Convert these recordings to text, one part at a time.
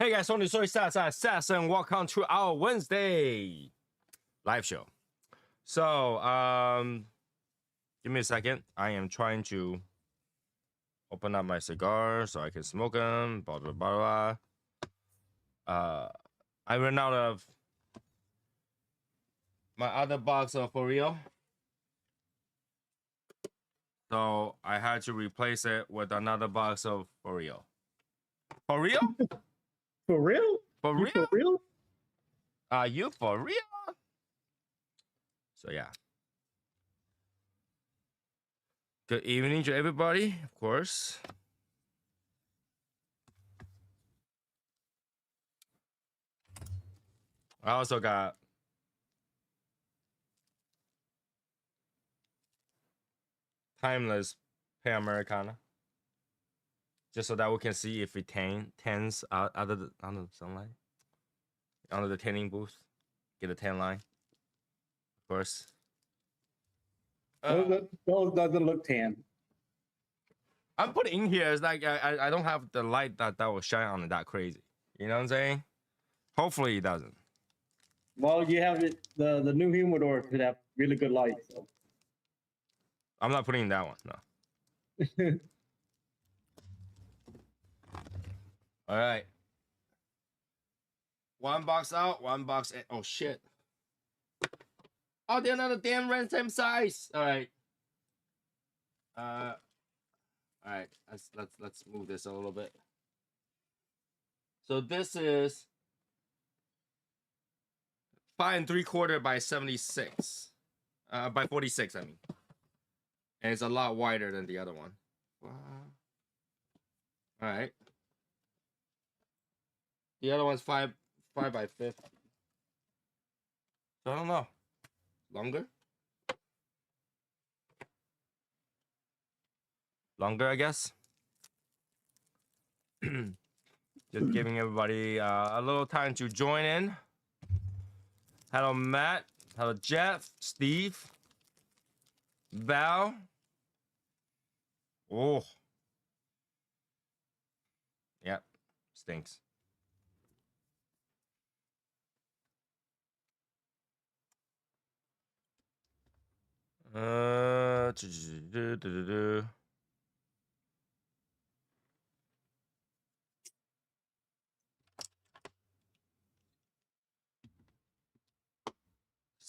Hey guys, Soy Sauce Assassin. Welcome to our Wednesday live show. So, give me a second. I am trying to open up my cigar so I can smoke them. Blah blah blah blah. I ran out of my other box of For Real, so I had to replace it with another box of For Real. For real? For real? For You real? For real? Are you for real? So yeah. Good evening to everybody, of course. I also got Timeless Pale Americana, just so that we can see if it tans out under the sunlight, under the tanning booth, get a tan line, of course. Those doesn't look tan. I'm putting in here. It's like I don't have the light that will shine on it that crazy. You know what I'm saying? Hopefully it doesn't. Well, you have it. The new humidor could have really good light. So. I'm not putting in that one. No. All right. One box out, one box in. Oh shit. Oh, they're not a damn same size. All right. All right. Let's move this a little bit. So this is 5 3/4 by 76. By 46, I mean. And it's a lot wider than the other one. Wow. All right. The other one's 5 by 50. So I don't know. Longer? Longer, I guess. Just giving everybody a little time to join in. Hello, Matt. Hello, Jeff. Steve. Val. Oh. Yep. Stinks. Just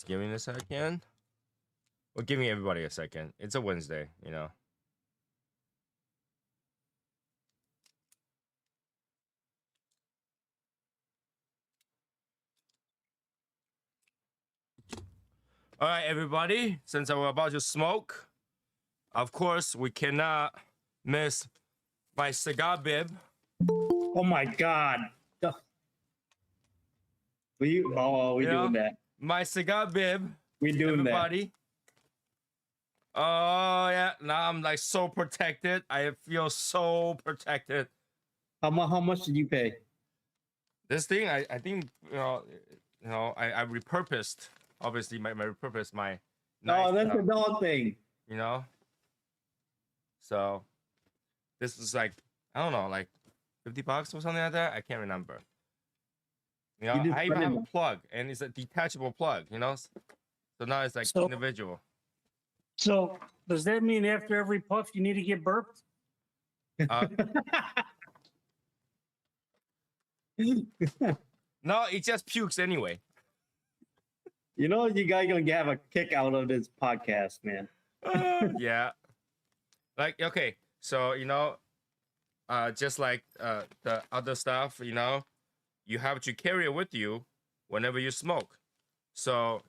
giving a second. Well, giving everybody a second. It's a Wednesday, you know. All right, everybody. Since we're about to smoke, of course, we cannot miss my cigar bib. Oh my God. We doing that. My cigar bib. We doing everybody. That. Oh yeah. Now I'm like so protected. I feel so protected. How much did you pay? This thing, I think I repurposed. Obviously, my repurposed my. Oh, that's the dog thing. You know. So, this is like I don't know, like $50 or something like that. I can't remember. You know, I even have a plug, and it's a detachable plug. You know, so now it's like individual. So does that mean after every puff you need to get burped? No, it just pukes anyway. You know, you guys gonna have a kick out of this podcast, man. Yeah. Like, okay, so, you know, just like the other stuff, you know, you have to carry it with you whenever you smoke. So,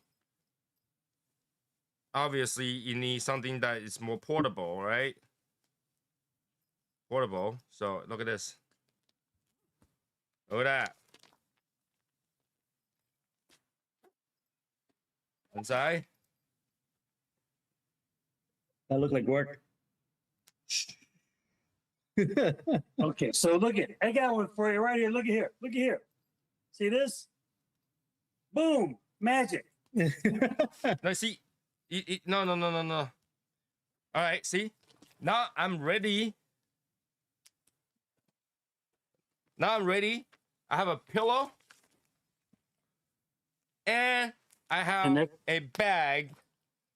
obviously, you need something that is more portable, right? Portable. So, look at this. Look at that. Inside. That look like work. Okay, so look at, I got one for you right here. Look at here. Look at here. See this? Boom, magic. No, see, no. All right, see, now I'm ready. I have a pillow, and I have And a bag.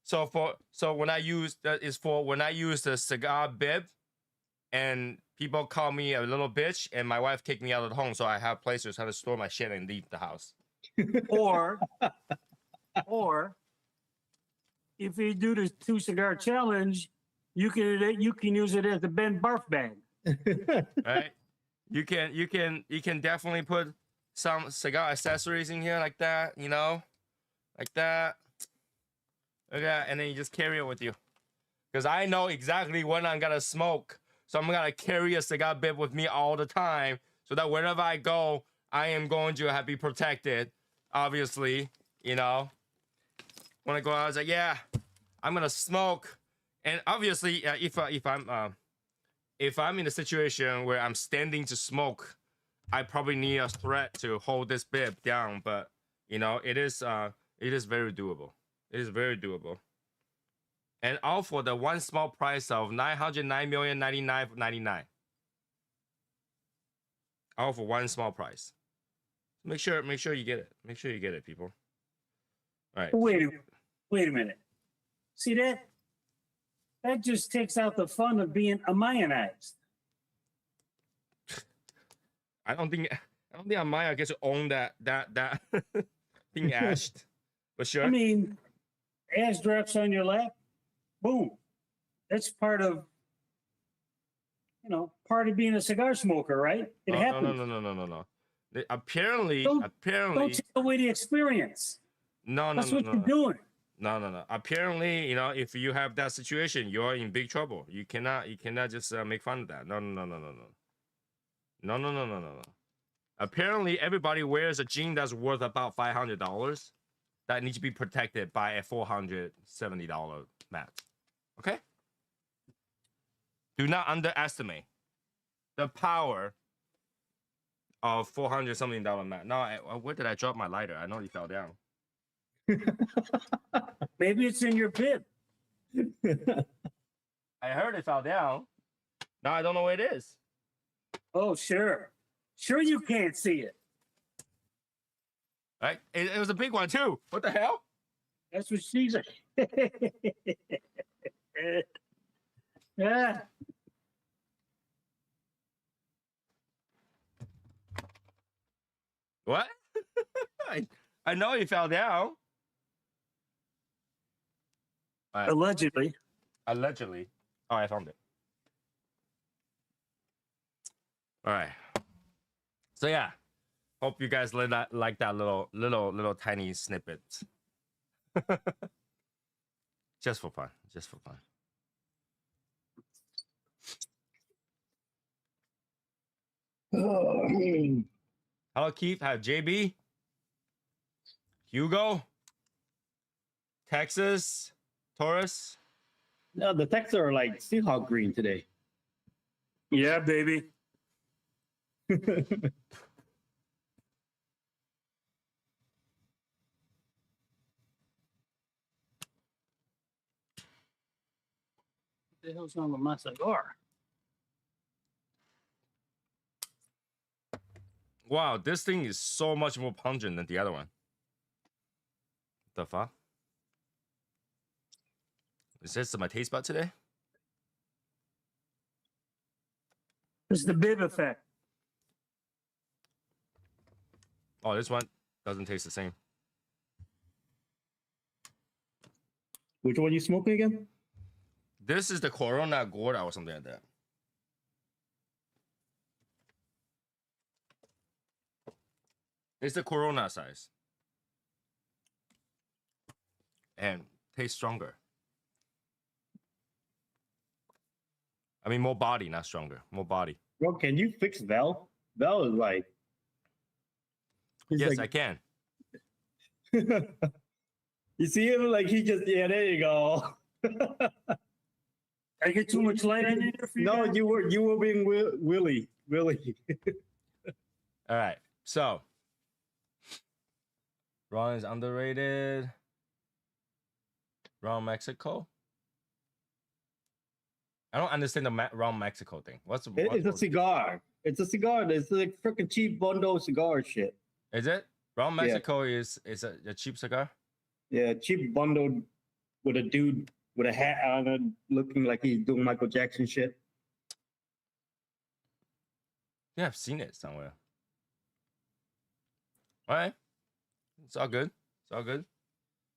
So when I use when I use the cigar bib, and people call me a little bitch, and my wife kicked me out of the home, so I have places how to store my shit and leave the house. or if you do the 2 cigar challenge, you can use it as a Ben Barf bag. Right? You can definitely put some cigar accessories in here like that, you know, like that. Okay, and then you just carry it with you. Because I know exactly when I'm gonna smoke. So I'm gonna carry a cigar bib with me all the time. So that wherever I go, I am going to be protected. Obviously, you know. When I go out, I was like, yeah, I'm gonna smoke. And obviously, if I'm in a situation where I'm standing to smoke, I probably need a threat to hold this bib down. But you know, it is very doable. It is very doable. And all for the one small price of $909,099.99. All for one small price. Make sure you get it. Make sure you get it, people. All right. Wait a minute. See that? That just takes out the fun of being immunized. I don't think Amaya gets to own that thing ashed. But sure. I mean, ash drops on your lap, boom. That's part of being a cigar smoker, right? It happens. No. Apparently, Don't take away the experience. That's what you're doing. No. Apparently, you know, if you have that situation, you're in big trouble. You cannot just make fun of that. No. Apparently, everybody wears a jean that's worth about $500 that needs to be protected by a $470 mat. Okay? Do not underestimate the power of $400-something mat. Now, where did I drop my lighter? I know it fell down. Maybe it's in your bib. I heard it fell down. Now I don't know where it is. Oh, sure. Sure you can't see it. Right? It was a big one too. What the hell? That's what she said. Yeah. What? I know he fell down. Right. Allegedly. Allegedly. Oh, I found it. All right. So yeah, hope you guys like that little tiny snippet. Just for fun. Hello, Keith. Hi, JB. Hugo. Texas. Taurus. No, the texts are like Seahawk green today. Yeah, baby. What the hell's wrong with my cigar? Wow, this thing is so much more pungent than the other one. The fuck? Is this my taste bud today? It's the bib effect. Oh, this one doesn't taste the same. Which one you smoking again? This is the Corona Gorda or something like that. It's the Corona size. And tastes stronger. I mean, more body, not stronger. More body. Bro, can you fix Val? Val is like... Yes, I can. You see him? Like, he just... Yeah, there you go. I get too much light on you there for you No, guys? you were being Willie. All right. So, Ron is underrated. Ron Mexico. I don't understand the Ron Mexico thing. It's a cigar. It's a cigar. It's like freaking cheap bundle cigar shit. Is it? Brown Yeah. Mexico is a cheap cigar? Yeah, cheap bundle with a dude with a hat on it, looking like he's doing Michael Jackson shit. Yeah, I've seen it somewhere. All right. It's all good. It's all good.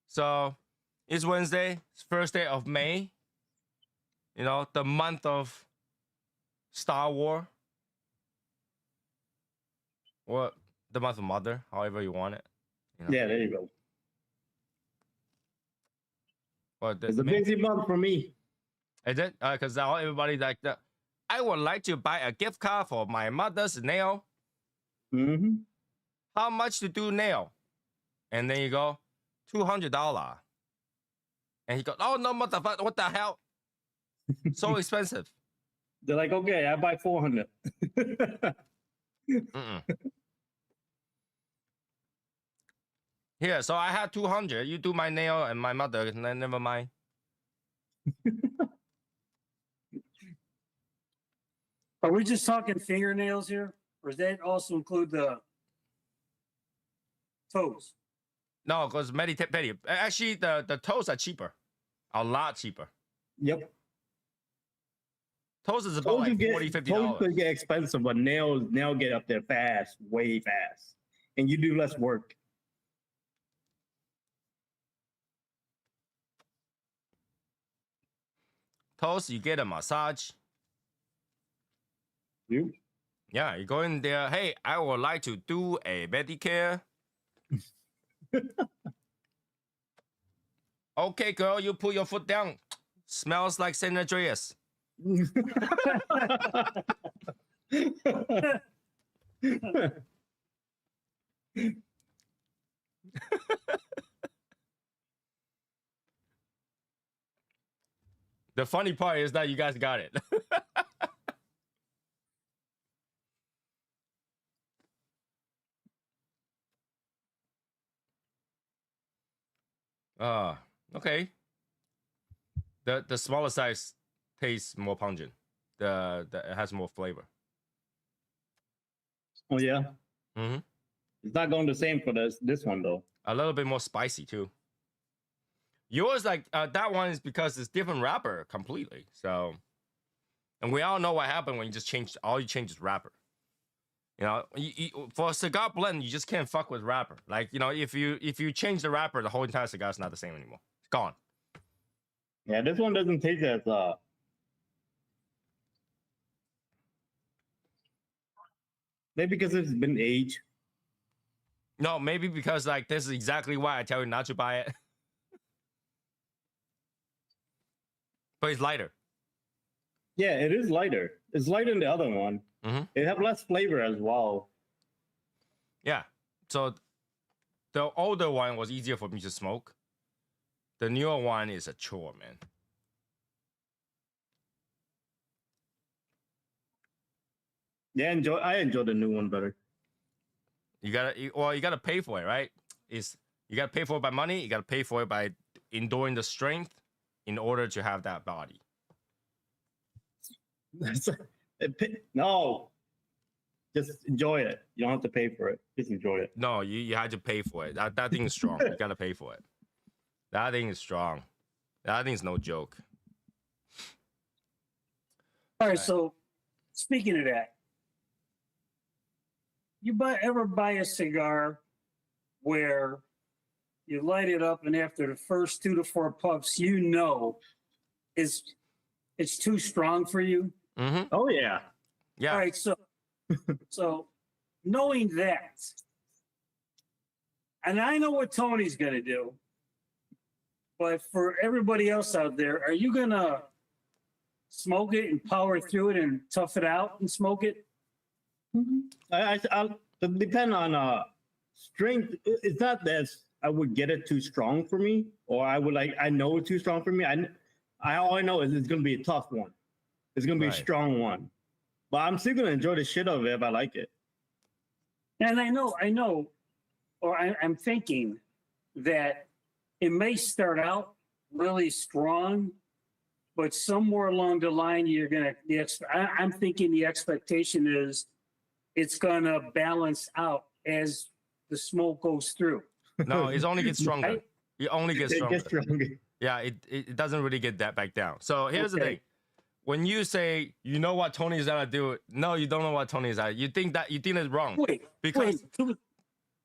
So it's Wednesday. It's first day of May. You know, the month of Star Wars. Or the month of Mother, however you want it. You know? Yeah, there you go. But It's a busy month for me. Is it? Because now everybody like that. I would like to buy a gift card for my mother's nail. Mm-hmm. How much to do nail? And then you go, $200. And he goes, oh no, motherfucker, what the hell? So expensive. They're like, okay, I buy 400. Here, so I had 200. You do my nail and my mother, and then never mind. Are we just talking fingernails here? Or does that also include the toes? No, because actually the toes are cheaper. A lot cheaper. Yep. Toes is about like $40, $50. Toes could get expensive, but nails get up there fast, way fast. And you do less work. Toes, you get a massage. You? Yeah, you go in there. Hey, I would like to do a Medicare. Okay, girl, you put your foot down. Smells like San Andreas. The funny part is that you guys got it. Okay. The smaller size tastes more pungent. It has more flavor. Oh yeah. Mm-hmm. It's not going the same for this one though. A little bit more spicy too. Yours like that one is because it's different wrapper completely. So, and we all know what happened when you just change all you change is wrapper. You know, for a cigar blend, you just can't fuck with wrapper. Like, you know, if you change the wrapper, the whole entire cigar is not the same anymore. It's gone. Yeah, this one doesn't taste as maybe because it's been aged. No, maybe because like this is exactly why I tell you not to buy it. But it's lighter. Yeah, it is lighter. It's lighter than the other one. Mm-hmm. It have less flavor as well. Yeah. So the older one was easier for me to smoke. The newer one is a chore, man. Yeah, I enjoy the new one better. You gotta pay for it, right? You gotta pay for it by money. You gotta pay for it by enduring the strength in order to have that body. No, just enjoy it. You don't have to pay for it. Just enjoy it. No, you had to pay for it. That thing is strong. You gotta pay for it. That thing is strong. That thing's no joke. All right, so speaking of that, you ever buy a cigar where you light it up and after the first 2 to 4 puffs, you know it's too strong for you? Mm-hmm. Oh yeah. Yeah. All right, so knowing that, and I know what Tony's gonna do, but for everybody else out there, are you gonna smoke it and power through it and tough it out and smoke it? I'll depend on strength. It's not that I would get it too strong for me, or I know it's too strong for me. All I know is it's gonna be a tough one. It's gonna be a strong one, but I'm still gonna enjoy the shit out of it if I like it. And I know, or I'm thinking that it may start out really strong, but somewhere along the line, I'm thinking the expectation is it's gonna balance out as the smoke goes through. No, it only gets stronger. Right? It only gets It stronger. gets stronger. Yeah, it doesn't really get that back down. So here's the Okay. thing. When you say you know what Tony is gonna do, no, you don't know what Tony is gonna. You think it's wrong.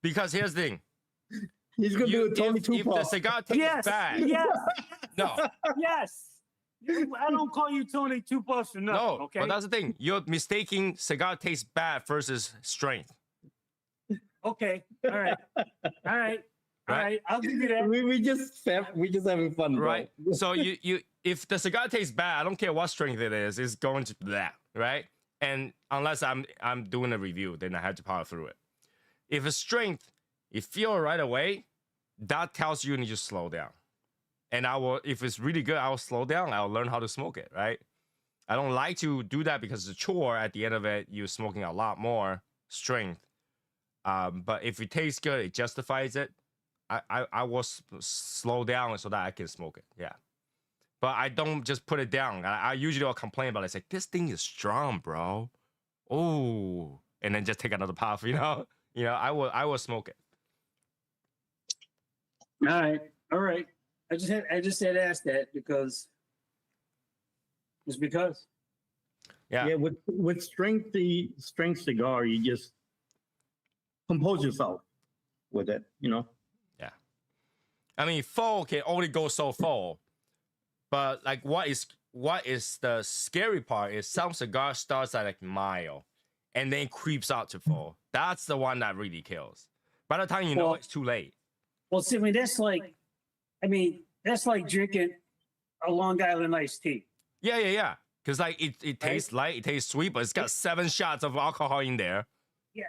Because here's the thing. He's gonna do a Tony if the Tupac. cigar tastes Yes, bad, yes, no, yes. I don't call you Tony Two Puffs for nothing. no. Okay. But that's the thing. You're mistaking cigar tastes bad versus strength. Okay. All right. All right. All right. I'll give you that. we just having fun, bro. Right. So you if the cigar tastes bad, I don't care what strength it is, it's going to that, right? And unless I'm doing a review, then I have to power through it. If it's strength, you feel it right away, that tells you need to slow down. And I will, if it's really good, I'll slow down. I'll learn how to smoke it, right? I don't like to do that because it's a chore. At the end of it, you're smoking a lot more strength. But if it tastes good, it justifies it. I will slow down so that I can smoke it. Yeah. But I don't just put it down. I usually will complain about it. It's like, this thing is strong, bro. Oh, and then just take another puff, you know? I will smoke it. All right. All right. I just had asked that because it's because. Yeah. Yeah, with strength cigar, you just compose yourself with it, Yeah. I mean, full can only go so full. But like what is the scary part is some cigar starts at like mild and then creeps out to full. That's the one that really kills. By the time you know, it's too late. Well, see, that's like drinking a Long Island iced tea. Yeah. Because like it tastes light, it tastes sweet, but it's got 7 shots of alcohol in there. Yeah,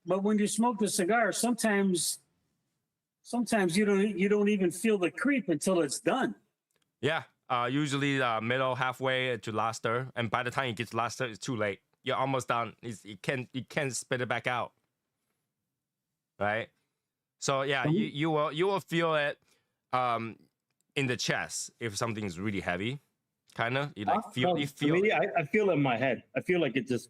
but when you smoke the cigar, sometimes you don't even feel the creep until it's done. Yeah, usually middle, halfway to last third, and by the time it gets last third, it's too late. You're almost done. You can't spit it back out, right? So yeah, you will feel it in the chest if something is really heavy, kind of. You feel. Me, I feel it in my head. I feel like it just.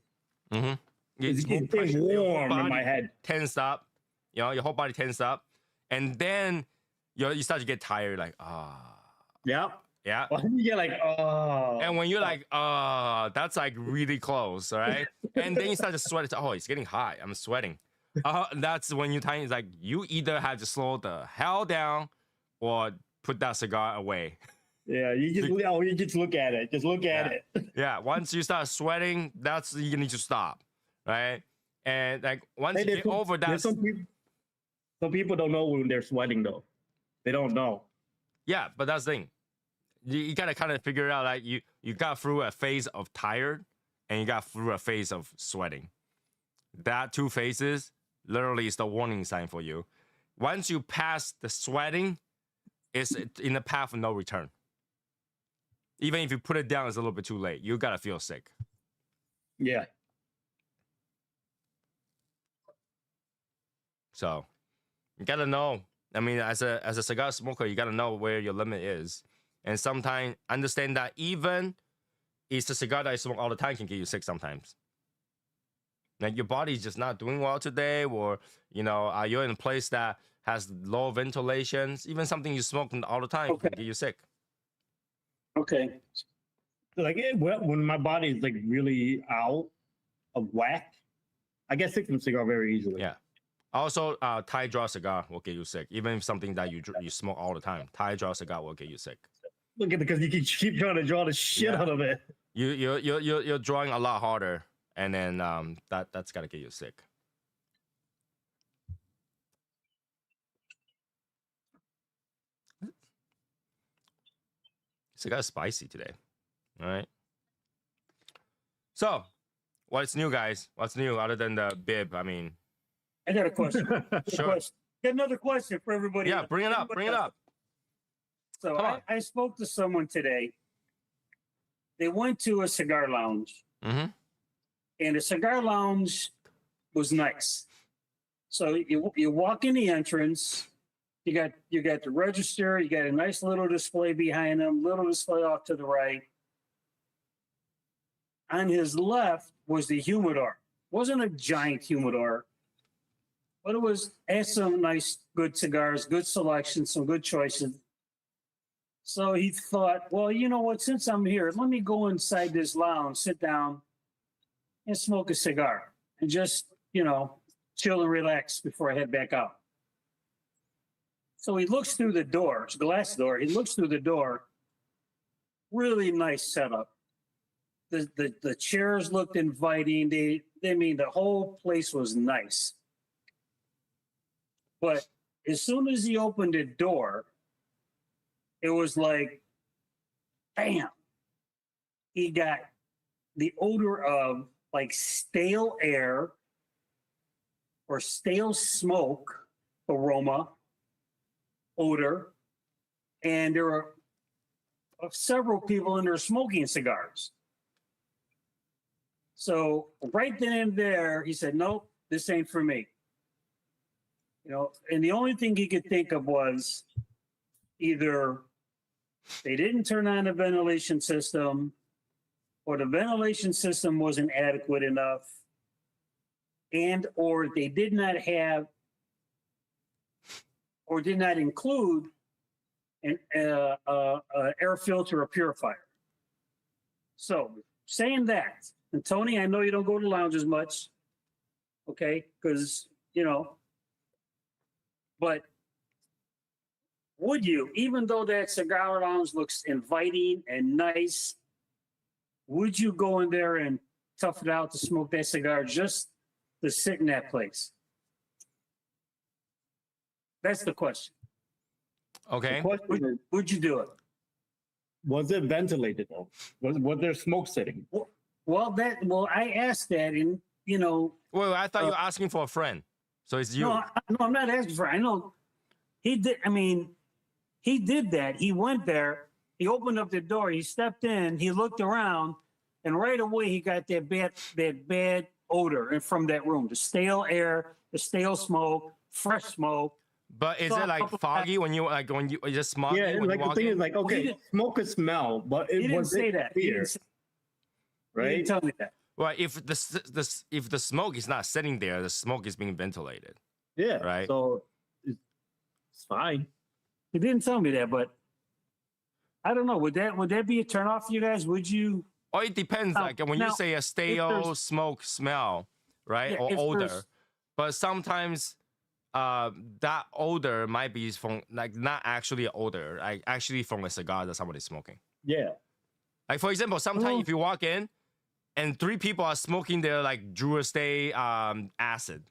Mm-hmm. It's warm in my head. Tensed up, your whole body tensed up, and then you start to get tired, like Yeah. Yeah. You get like, oh. And when you're like, that's like really close, right? And then you start to sweat. It's, it's getting hot. I'm sweating. That's when you time is like, you either have to slow the hell down or put that cigar away. Yeah, you just look at it. Just look at it. Yeah, once you start sweating, that's you need to stop, right? And like once you get over that, some people don't know when they're sweating though. They don't know. Yeah, but that's the thing. You gotta kind of figure it out. Like you got through a phase of tired, and you got through a phase of sweating. That 2 phases literally is the warning sign for you. Once you pass the sweating, it's in the path of no return. Even if you put it down, it's a little bit too late. You gotta feel sick. Yeah. So you gotta know. I mean, as a cigar smoker, you gotta know where your limit is. And sometimes understand that even it's a cigar that you smoke all the time can get you sick sometimes. Like your body's just not doing well today, or you're in a place that has low ventilations. Even something you smoke all the time can get you sick. Okay. Like when my body is like really out of whack, I get sick from cigar very easily. Yeah. Also, Thai draw cigar will get you sick. Even if something that you smoke all the time, Thai draw cigar will get you sick. Look at because you can keep trying to draw the shit out of it. You're drawing a lot harder, and then that's gotta get you sick. Cigar is spicy today. All right. So, what's new, guys? What's new other than the bib? I mean, I got a question. Sure. Got another question for everybody. Yeah, bring it up. Bring it up. So I spoke to someone today. They went to a cigar lounge, and the cigar lounge was nice. So you walk in the entrance. You got the register. You got a nice little display behind them. Little display off to the right. On his left was the humidor. Wasn't a giant humidor, but it had some nice, good cigars, good selection, some good choices. So he thought, well, you know what? Since I'm here, let me go inside this lounge, sit down, and smoke a cigar, and just chill and relax before I head back out. So he looks through the door, it's a glass door. He looks through the door. Really nice setup. The chairs looked inviting. The whole place was nice. But as soon as he opened the door, it was like, bam. He got the odor of like stale air or stale smoke aroma, odor, and there were several people in there smoking cigars. So right then and there, he said, nope, this ain't for me. And the only thing he could think of was either they didn't turn on the ventilation system, or the ventilation system wasn't adequate enough, and or they did not have or did not include an air filter or purifier. So saying that, and Tony, I know you don't go to lounges much, okay? Because, but would you, even though that cigar lounge looks inviting and nice, would you go in there and tough it out to smoke that cigar just to sit in that place? That's the question. Okay. The question is, Would you do it? was it ventilated though? Was there smoke sitting? Well, I asked that, and Well, I thought you were asking for a friend, so it's you. No, I'm not asking for. I know he did. I mean, he did that. He went there. He opened up the door. He stepped in. He looked around, and right away he got that bad odor and from that room. The stale air, the stale smoke, fresh smoke. But is it like foggy when you just smog? Yeah, when like you the walk thing in? is like, okay, smoke could smell, but He it didn't was say that. He clear, didn't right? tell me that. Well, if the smoke is not sitting there, the smoke is being ventilated. Yeah, Right. So it's fine. He didn't tell me that, but I don't know. Would that be a turnoff for you guys? Would you? Or it depends. Now- Like when you now, say a stale there's- smoke smell, right, Yeah, or if odor, there's- but sometimes that odor might be from like not actually an odor, like actually from a cigar that somebody's smoking. Yeah. Like for example, sometimes Oh. if you walk in and 3 people are smoking their like Drew Stay acid,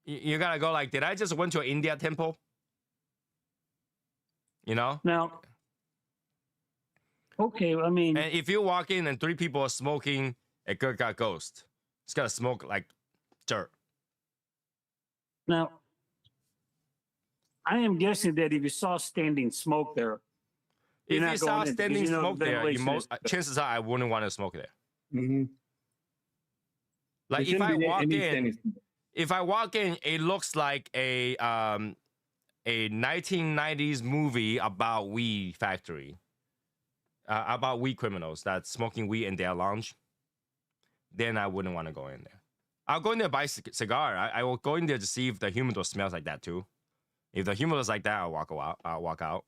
you gotta go like, did I just went to an India temple? Now, okay. I mean, And if you walk in and 3 people are smoking a Good God Ghost, it's gonna smoke like dirt. now, I am guessing that if you saw standing smoke there, If You're you not saw going in because standing you know smoke there, ventilation is- chances are I wouldn't want to smoke there. Mm-hmm. Like if I walk in, it looks like a 1990s movie about weed factory, about weed criminals that's smoking weed in their lounge. Then I wouldn't want to go in there. I'll go in there buy cigar. I will go in there to see if the humidor smells like that too. If the humidor is like that, I'll walk out.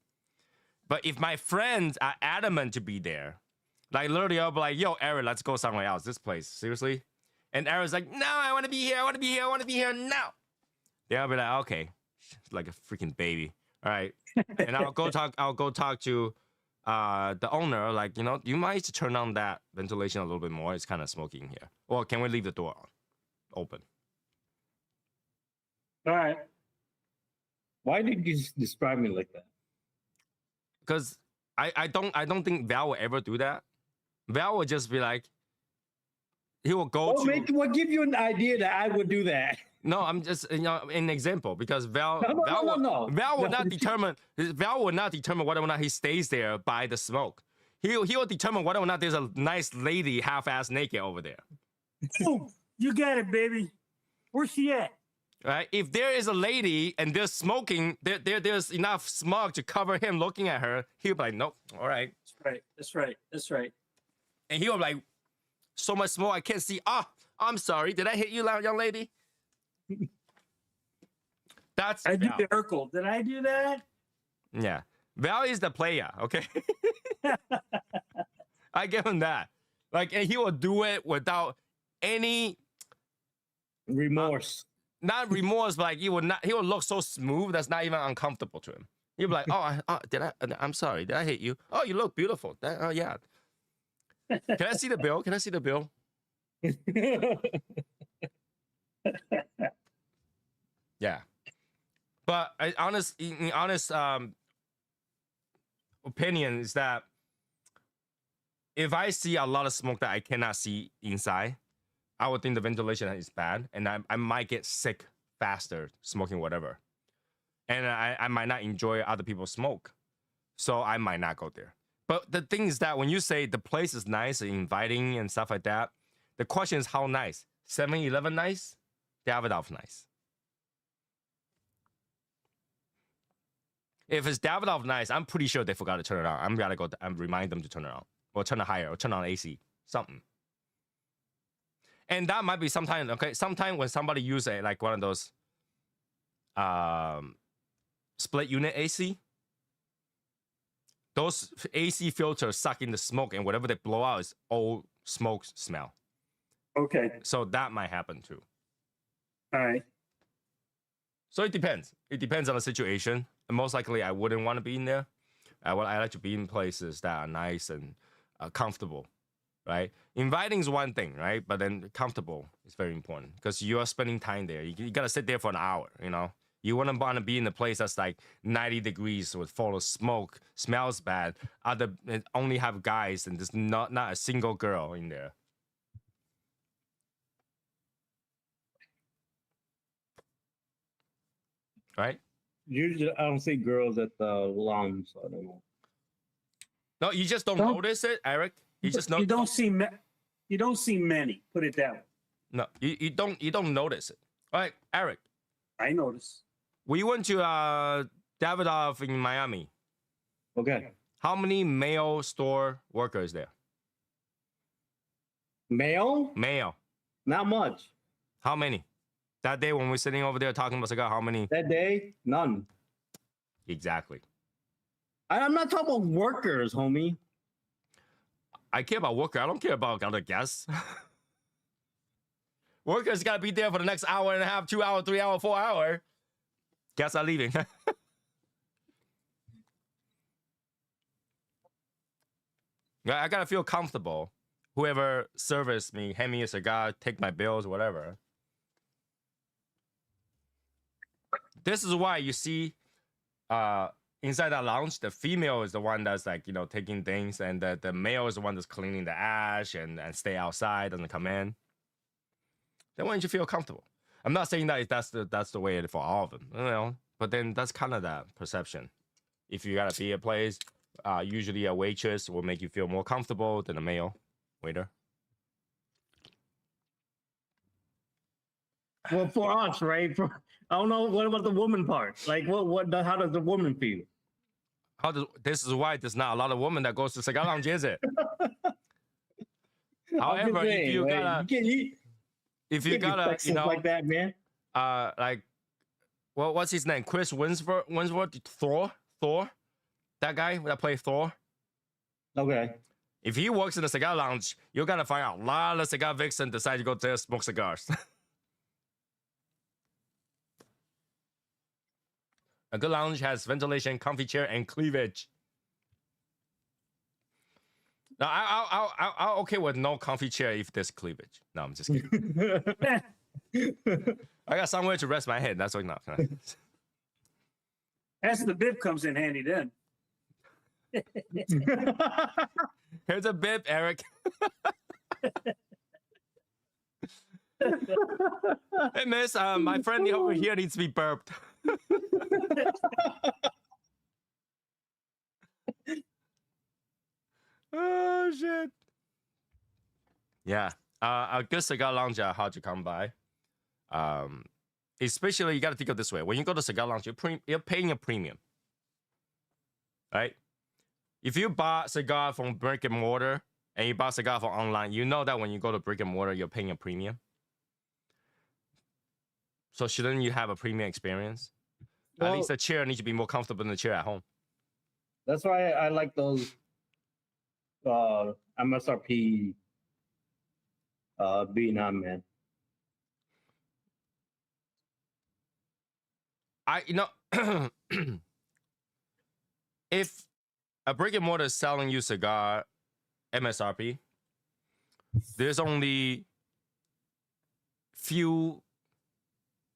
But if my friends are adamant to be there, like literally I'll be like, yo, Aaron, let's go somewhere else. This place, seriously? And Aaron's like, no, I want to be here. I want to be here. I want to be here now. Then I'll be like, okay, like a freaking baby. All right. And I'll go talk to the owner. Like, you might turn on that ventilation a little bit more. It's kind of smoky in here. Or can we leave the door open? all right. Why did you describe me like that? Because I don't think Val will ever do that. Val will just be like, he will go What give you an idea that I would do that? No, I'm just an example because Val No. Val will No. not determine whether or not he stays there by the smoke. He will determine whether or not there's a nice lady half-ass naked over there. Oh, you got it, baby. Where's she at? Right? If there is a lady and there's smoking, there's enough smog to cover him looking at her, he'll be like, nope, all right. That's right. And he'll be like, so much smoke I can't see. Ah, I'm sorry. Did I hit you, young lady? That's I did Val. the Urkel. Did I do that? Yeah. Val is the player, okay? I give him that. Like, and he will do it without any Remorse. not remorse, but like he will look so smooth that's not even uncomfortable to him. He'll be like, I'm sorry, did I hit you? Oh, you look beautiful. Oh yeah. Can I see the bill? Can I see the bill? Yeah. But in honest opinion is that if I see a lot of smoke that I cannot see inside, I would think the ventilation is bad, and I might get sick faster smoking whatever. And I might not enjoy other people's smoke. So I might not go there. But the thing is that when you say the place is nice and inviting and stuff like that, the question is how nice? 7-Eleven nice? Davidoff nice. If it's Davidoff nice, I'm pretty sure they forgot to turn it on. I'm gotta go and remind them to turn it on. Or turn it higher, or turn on AC. Something. And that might be sometime, okay, sometime when somebody use like one of those split unit AC, those AC filters suck in the smoke, and whatever they blow out is old smoke smell. Okay. So that might happen too. All right. So it depends. It depends on the situation. And most likely, I wouldn't want to be in there. I like to be in places that are nice and comfortable, right? Inviting is one thing, right? But then comfortable is very important because you are spending time there. You got to sit there for an hour, you know? You wouldn't want to be in a place that's like 90 degrees with full of smoke, smells bad, only have guys, and there's not a single girl in there. Right? Usually, I don't see girls at the lounge, so I don't know. No, you just don't notice it, Eric. You just know. You don't see many. Put it that way. No, you don't notice it. All right, Eric. I notice. We went to Davidoff in Miami. Okay. How many male store workers there? Male? Male. Not much. How many? That day when we're sitting over there talking about cigar, how many? That day, none. Exactly. I'm not talking about workers, homie. I care about worker. I don't care about other guests. Workers got to be there for the next hour and a half, 2 hour, 3 hour, 4 hour. Guests are leaving. Yeah, I got to feel comfortable. Whoever serviced me, hand me a cigar, take my bills, whatever. This is why you see inside that lounge, the female is the one that's like, taking things, and the male is the one that's cleaning the ash and stay outside, doesn't come in. They want you to feel comfortable. I'm not saying that that's the way for all of them, but then that's kind of that perception. If you gotta be a place, usually a waitress will make you feel more comfortable than a male waiter. Well, for us, right? I don't know. What about the woman part? Like, how does the woman feel? This is why there's not a lot of women that goes to cigar lounge, is it? However, saying, if you gotta, like that, man. Like, well, what's his name? Chris Winsworth, Thor, that guy that played Thor. Okay. If he works in a cigar lounge, you're gonna find out a lot of cigar vixen decide to go there smoke cigars. A good lounge has ventilation, comfy chair, and cleavage. Now, I'll okay with no comfy chair if there's cleavage. No, I'm just kidding. I got somewhere to rest my head. That's enough. That's the bib comes in handy then. Here's a bib, Eric. Hey, miss, my friend over here needs to be burped. Oh, shit. Yeah. A good cigar lounge are hard to come by. Especially, you got to think of this way. When you go to cigar lounge, you're paying a premium. Right? If you buy cigar from brick and mortar, and you buy a cigar from online, you know that when you go to brick and mortar, you're paying a premium. So shouldn't you have a premium experience? Well, at least the chair needs to be more comfortable than the chair at home. that's why I like those MSRP Vietnam, man. If a brick and mortar is selling you cigar MSRP, there's only few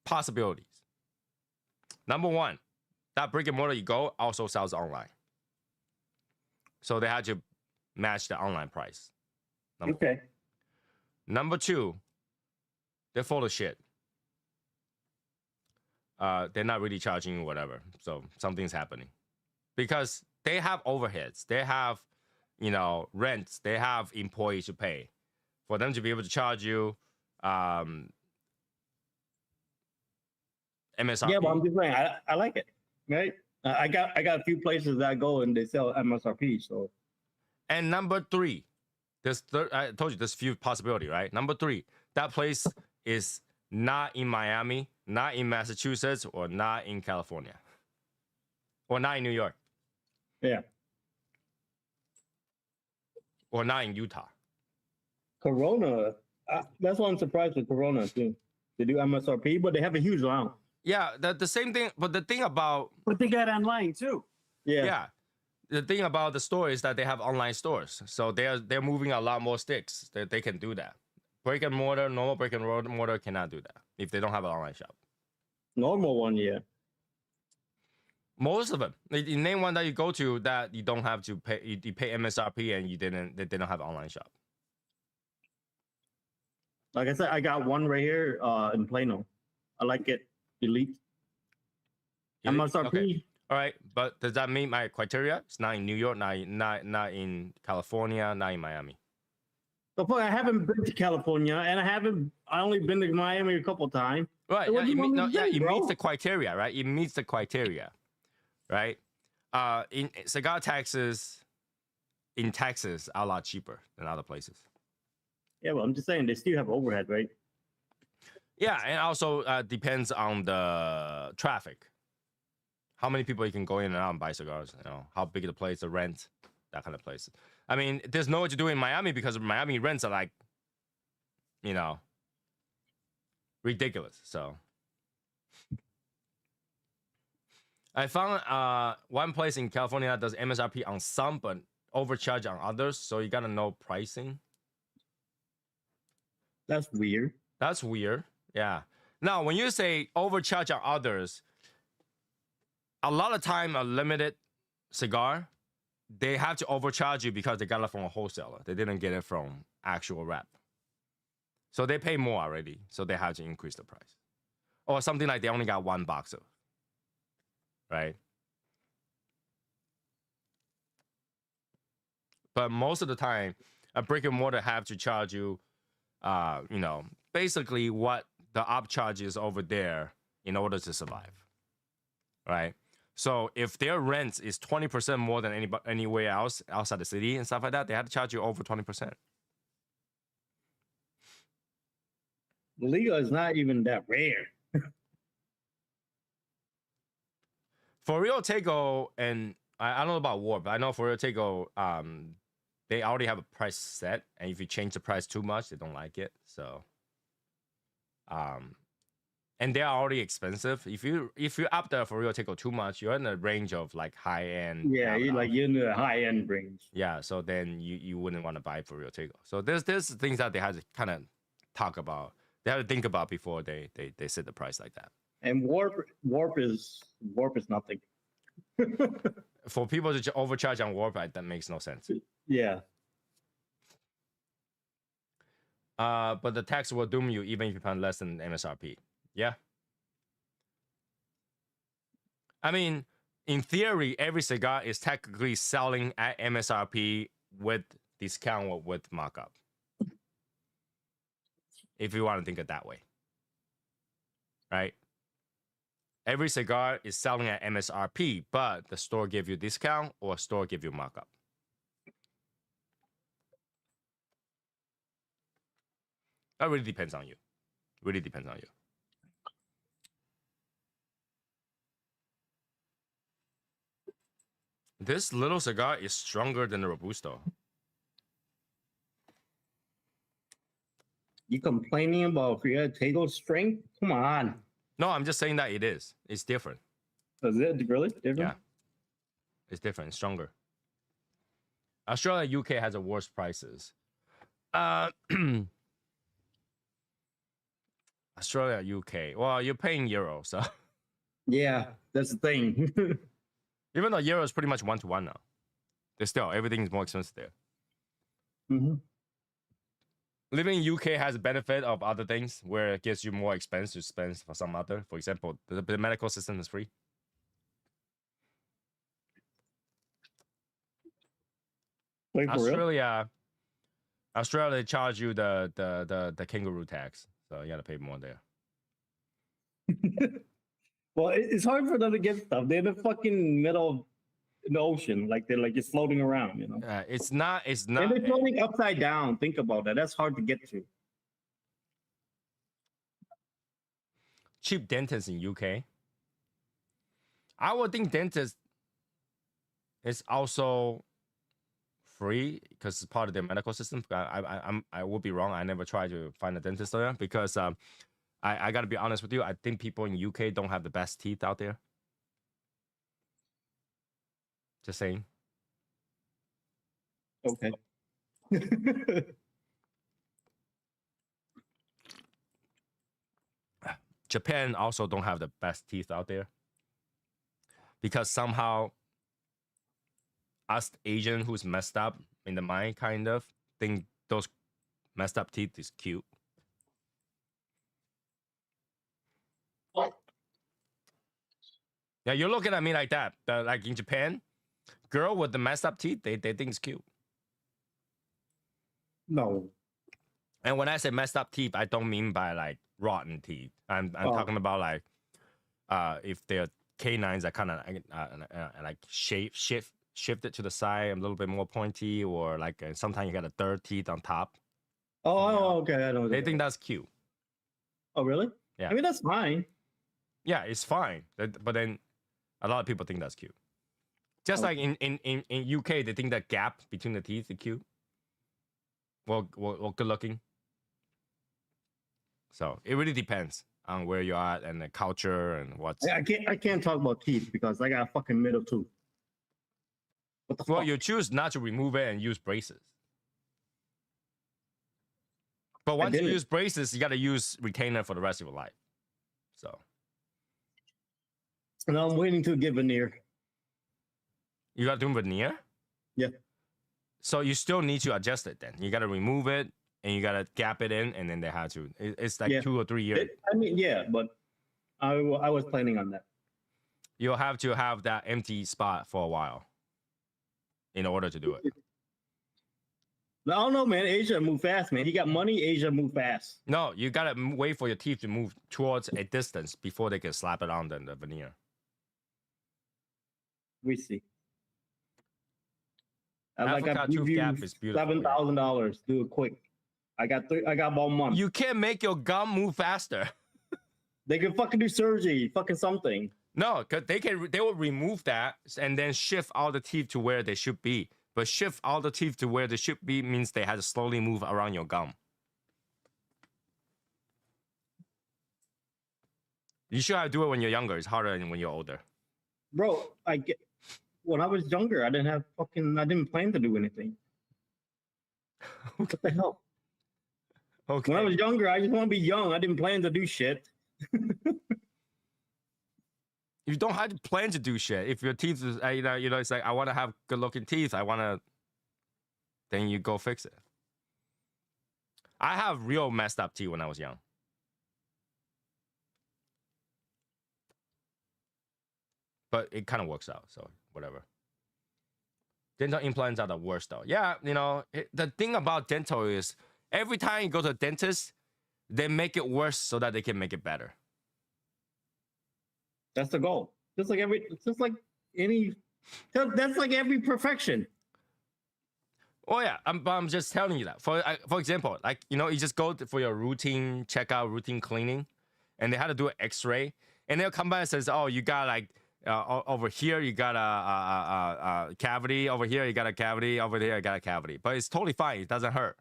possibilities. Number one, that brick and mortar you go also sells online. So they had to match the online price. Okay. Number two, they're full of shit. They're not really charging you whatever. So something's happening. Because they have overheads. They have, rents. They have employees to pay. For them to be able to charge you MSRP. Yeah, but I'm just saying, I like it, right? I got a few places that I go and they sell MSRP. So, and number three, I told you there's few possibility, right? Number three, that place is not in Miami, not in Massachusetts, or not in California, or not in New York. Yeah. Or not in Utah. Corona, that's why I'm surprised with Corona too. They do MSRP, but they have a huge amount. Yeah, the same thing. But the thing about... But they got online too. Yeah. The thing about the store is that they have online stores. So they're moving a lot more sticks. They can do that. Normal brick and mortar cannot do that if they don't have an online shop. Normal one, yeah. Most of them. You name one that you go to that you don't have to pay. You pay MSRP and they didn't have an online shop. Like I said, I got one right here in Plano. I like it. Elite. MSRP. Okay. All right, but does that meet my criteria? It's not in New York, not in California, not in Miami. But I haven't been to California, and I only been to Miami a couple times. Right. So Yeah, it bro? meets the criteria, right? It meets the criteria, right? In cigar taxes in Texas are a lot cheaper than other places. Yeah, well, I'm just saying they still have overhead, right? Yeah, and also depends on the traffic. How many people you can go in and out and buy cigars? How big the place, the rent, that kind of place. I mean, there's no way to do in Miami because Miami rents are like, ridiculous. So I found one place in California that does MSRP on some, but overcharge on others. So you gotta know pricing. That's weird. That's weird. Yeah. Now, when you say overcharge on others, a lot of time a limited cigar, they have to overcharge you because they got it from a wholesaler. They didn't get it from actual rep. So they pay more already. So they have to increase the price. Or something like they only got one box of. Right? But most of the time, a brick and mortar have to charge you, basically what the upcharge is over there in order to survive. Right? So if their rent is 20% more than anywhere else outside the city and stuff like that, they have to charge you over 20%. Liga is not even that rare. For Real Taco, and I don't know about Warp, but I know for Real Taco, they already have a price set, and if you change the price too much, they don't like it. So, and they are already expensive. If you up there for Real Taco too much, you're in the range of like high end. Yeah, you're in the high end range. Yeah, so then you wouldn't want to buy for Real Taco. So there's things that they have to kind of talk about. They have to think about before they set the price like that. And warp is nothing. For people to overcharge on Warp, that makes no sense. Yeah. But the tax will doom you even if you pay less than MSRP. Yeah. I mean, in theory, every cigar is technically selling at MSRP with discount or with markup. If you want to think it that way. Right? Every cigar is selling at MSRP, but the store give you discount or store give you markup. That really depends on you. Really depends on you. This little cigar is stronger than the Robusto. You complaining about table strength? Come on. No, I'm just saying that it is. It's different. Is it really different? Yeah. It's different. It's stronger. Australia, UK has the worst prices. Australia, UK. Well, you're paying euros, so Yeah, that's the thing. even though euro is pretty much 1-to-1 now, there's still everything is more expensive there. Mm-hmm. Living in UK has a benefit of other things where it gives you more expense to spend for some other. For example, the medical system is free. Wait, for real? Australia they charge you the kangaroo tax, so you gotta pay more there. Well, it's hard for them to get stuff. They're in the fucking middle of the ocean, like they're like just floating around, you know. It's not. And they're floating upside down. Think about that. That's hard to get to. Cheap dentists in UK. I would think dentist is also free because it's part of their medical system. I would be wrong. I never tried to find a dentist there because I got to be honest with you. I think people in UK don't have the best teeth out there. Just saying. Okay. Japan also don't have the best teeth out there because somehow us Asian who's messed up in the mind kind of think those messed up teeth is cute. Yeah, you're looking at me like that. Like in Japan, girl with the messed up teeth, they think it's cute. No. And when I say messed up teeth, I don't mean by like rotten teeth. I'm talking about like if their canines are kind of like shifted to the side, a little bit more pointy, or like sometimes you got a third teeth on top. Oh, okay. I know. They think that's cute. Oh, really? Yeah. I mean, that's fine. Yeah, it's fine. But then a lot of people think that's cute. Just like in UK, they think that gap between the teeth is cute. Well, good looking. So it really depends on where you are and the culture and what's. I can't talk about teeth because I got a fucking middle tooth. What the Well, fuck? you choose not to remove it and use braces. But once you use braces, you got to use retainer for the rest of your life. So. And I'm waiting to get veneer. You got to do veneer? Yeah. So you still need to adjust it then. You got to remove it and you got to gap it in, and then they have to. It's like 2 or 3 years. I mean, yeah, but I was planning on that. You'll have to have that empty spot for a while in order to do it. I don't know, man. Asia move fast, man. You got money, Asia move fast. No, you got to wait for your teeth to move towards a distance before they can slap it on the veneer. We see. Africa tooth gap is beautiful. $7,000. Do it quick. I got about a month. You can't make your gum move faster. They can fucking do surgery, fucking something. No, because they will remove that and then shift all the teeth to where they should be. But shift all the teeth to where they should be means they have to slowly move around your gum. You should have to do it when you're younger. It's harder than when you're older. Bro, when I was younger, I didn't plan to do anything. What the hell? Okay. When I was younger, I just want to be young. I didn't plan to do shit. You don't have to plan to do shit. If your teeth is, it's like, I want to have good looking teeth. Then you go fix it. I have real messed up teeth when I was young. But it kind of works out, so whatever. Dental implants are the worst though. Yeah, the thing about dental is every time you go to a dentist, they make it worse so that they can make it better. That's the goal. That's like every perfection. Oh yeah, but I'm just telling you that. For example, like you just go for your routine checkout, routine cleaning, and they had to do an X-ray, and they'll come by and says, "Oh, you got like over here you got a cavity, over here you got a cavity, over there you got a cavity," but it's totally fine. It doesn't hurt,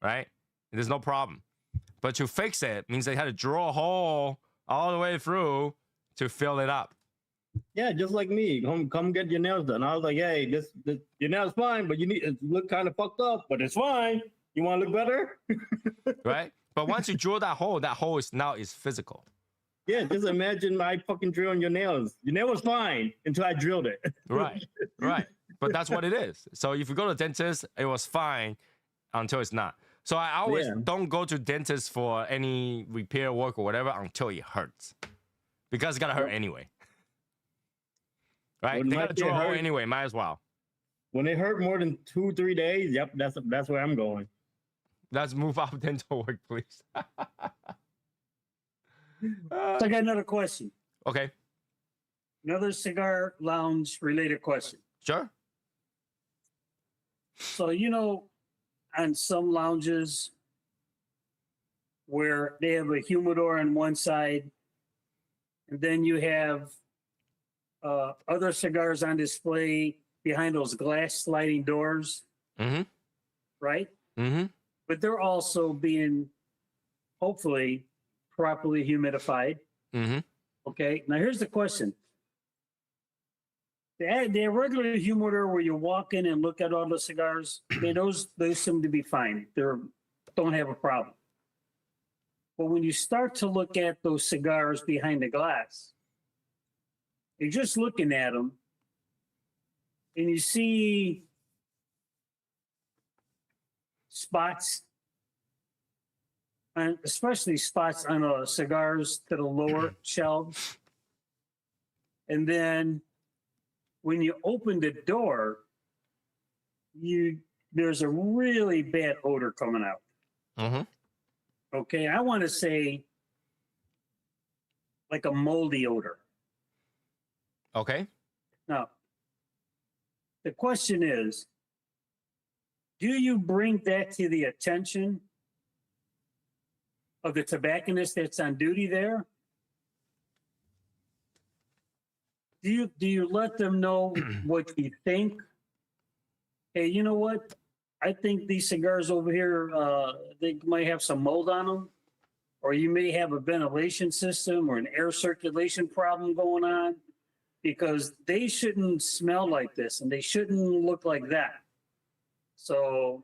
right? There's no problem. But to fix it means they had to drill a hole all the way through to fill it up. Yeah, just like me. Come get your nails done. I was like, hey, this your nails fine, but it look kind of fucked up, but it's fine. You want to look better? Right? But once you drill that hole is now physical. Yeah, just imagine my fucking drilling your nails. Your nail was fine until I drilled it. Right. But that's what it is. So if you go to the dentist, it was fine until it's not. So I always don't go to dentist for any repair work or whatever until it hurts. Because it's gonna hurt anyway. Right? They gotta drill a hole anyway, might as well. When it hurt more than 2-3 days, yep, that's where I'm going. Let's move off dental work, please. So I got another question. Okay. Another cigar lounge related question. Sure. So, on some lounges where they have a humidor on one side, and then you have other cigars on display behind those glass sliding doors, right? But they're also being, hopefully, properly humidified. Okay, now here's the question. The regular humidor where you walk in and look at all the cigars, those seem to be fine. They don't have a problem. But when you start to look at those cigars behind the glass, you're just looking at them, and you see spots, and especially spots on cigars to the lower shelves. And then when you open the door, there's a really bad odor coming out. Okay, I want to say like a moldy odor. Okay. Now, the question is, do you bring that to the attention of the tobacconist that's on duty there? Do you let them know what you think? Hey, you know what? I think these cigars over here, they might have some mold on them, or you may have a ventilation system or an air circulation problem going on, because they shouldn't smell like this and they shouldn't look like that. So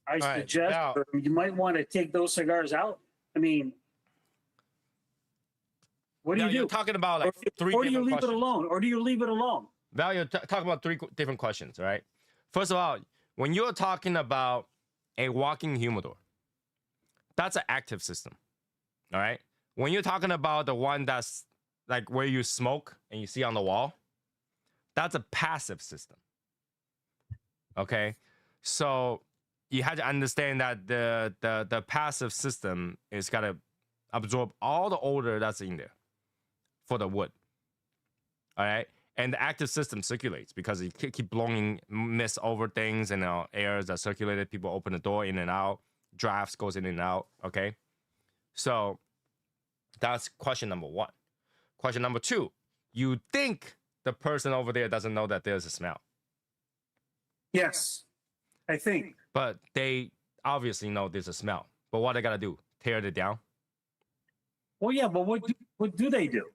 I suggest you might want to take those cigars out. I mean, what do you do? You're talking about like three or do you different leave questions. it alone? Or do you leave it alone? Val, you're talking about three different questions, right? First of all, when you're talking about a walking humidor, that's an active system, all right? When you're talking about the one that's like where you smoke and you see on the wall, that's a passive system, okay? So you have to understand that the passive system is got to absorb all the odor that's in there for the wood, all right? And the active system circulates because it keep blowing mist over things and air that circulated. People open the door in and out. Drafts goes in and out, okay? So that's question number one. Question number two, you think the person over there doesn't know that there's a smell. Yes, I think. But they obviously know there's a smell. But what they got to do? Tear it down? Well, yeah, but what do they do?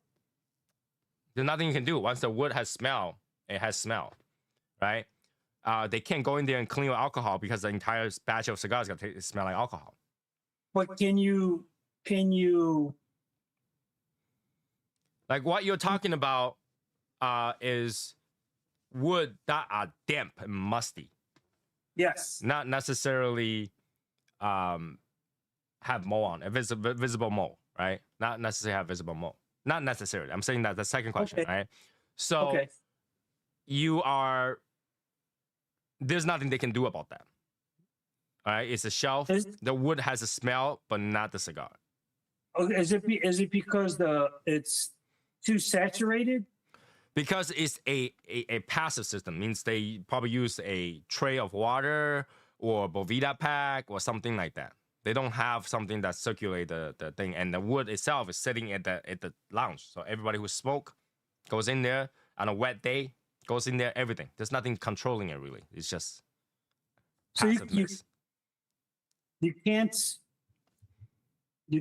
There's nothing you can do. Once the wood has smell, it has smell, right? They can't go in there and clean with alcohol because the entire batch of cigars got to smell like alcohol. But can you like what you're talking about is wood that are damp and musty. Yes. Not necessarily have mold on it, visible mold, right? Not necessarily have visible mold. Not necessarily. I'm saying that the second question, right? So there's nothing they can do about that. All right, it's a shelf. The wood has a smell, but not the cigar. Okay, is it because it's too saturated? Because it's a passive system, means they probably use a tray of water or Bovita pack or something like that. They don't have something that circulate the thing, and the wood itself is sitting at the lounge. So everybody who smoke goes in there on a wet day, goes in there, everything. There's nothing controlling it really. It's just So you, passiveness. you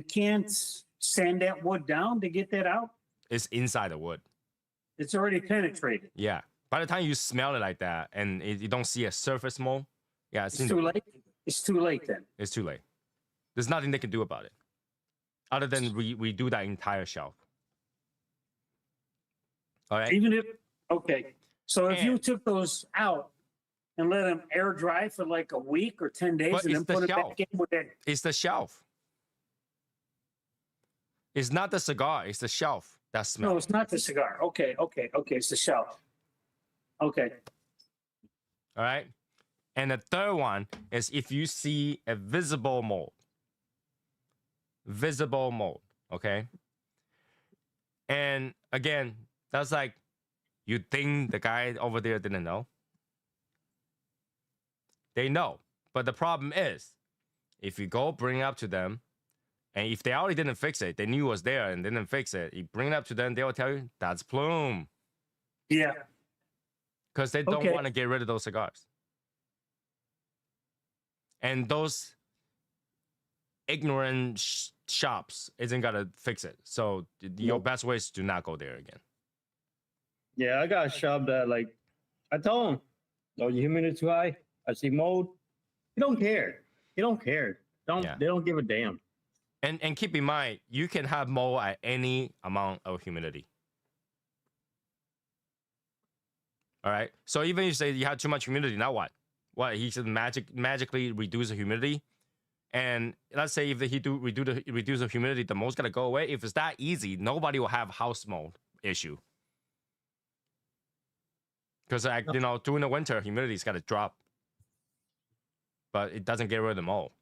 can't sand that wood down to get that out. It's inside the wood. It's already penetrated. Yeah. By the time you smell it like that and you don't see a surface mold, yeah, It's too late. It's too late then. It's too late. There's nothing they can do about it, other than redo that entire shelf. All right. Even if, okay. So if you And- took those out and let them air dry for like a week or 10 days But and it's then the put it shelf. back in with that. It's the shelf. It's not the cigar. It's the shelf that No, smells. it's not the cigar. Okay. It's the shelf. Okay. All right. And the third one is if you see a visible mold. Visible mold. Okay. And again, that's like, you think the guy over there didn't know? They know. But the problem is, if you go bring it up to them, and if they already didn't fix it, they knew it was there and didn't fix it, you bring it up to them, they will tell you, that's plume. Yeah. Because they don't Okay. want to get rid of those cigars. And those ignorant shops isn't gonna fix it. So your Nope. best way is to not go there again. Yeah, I got a shop that like I told him, "Oh, your humidity too high. I see mold." He don't care. He don't care. Yeah. They don't give a damn. And keep in mind, you can have mold at any amount of humidity. All right. So even if you say you have too much humidity, now what? What, he should magically reduce the humidity? And let's say if he reduce the humidity, the mold's gonna go away. If it's that easy, nobody will have house mold issue. Because during the winter, humidity's gotta drop. But it doesn't get rid of the mold.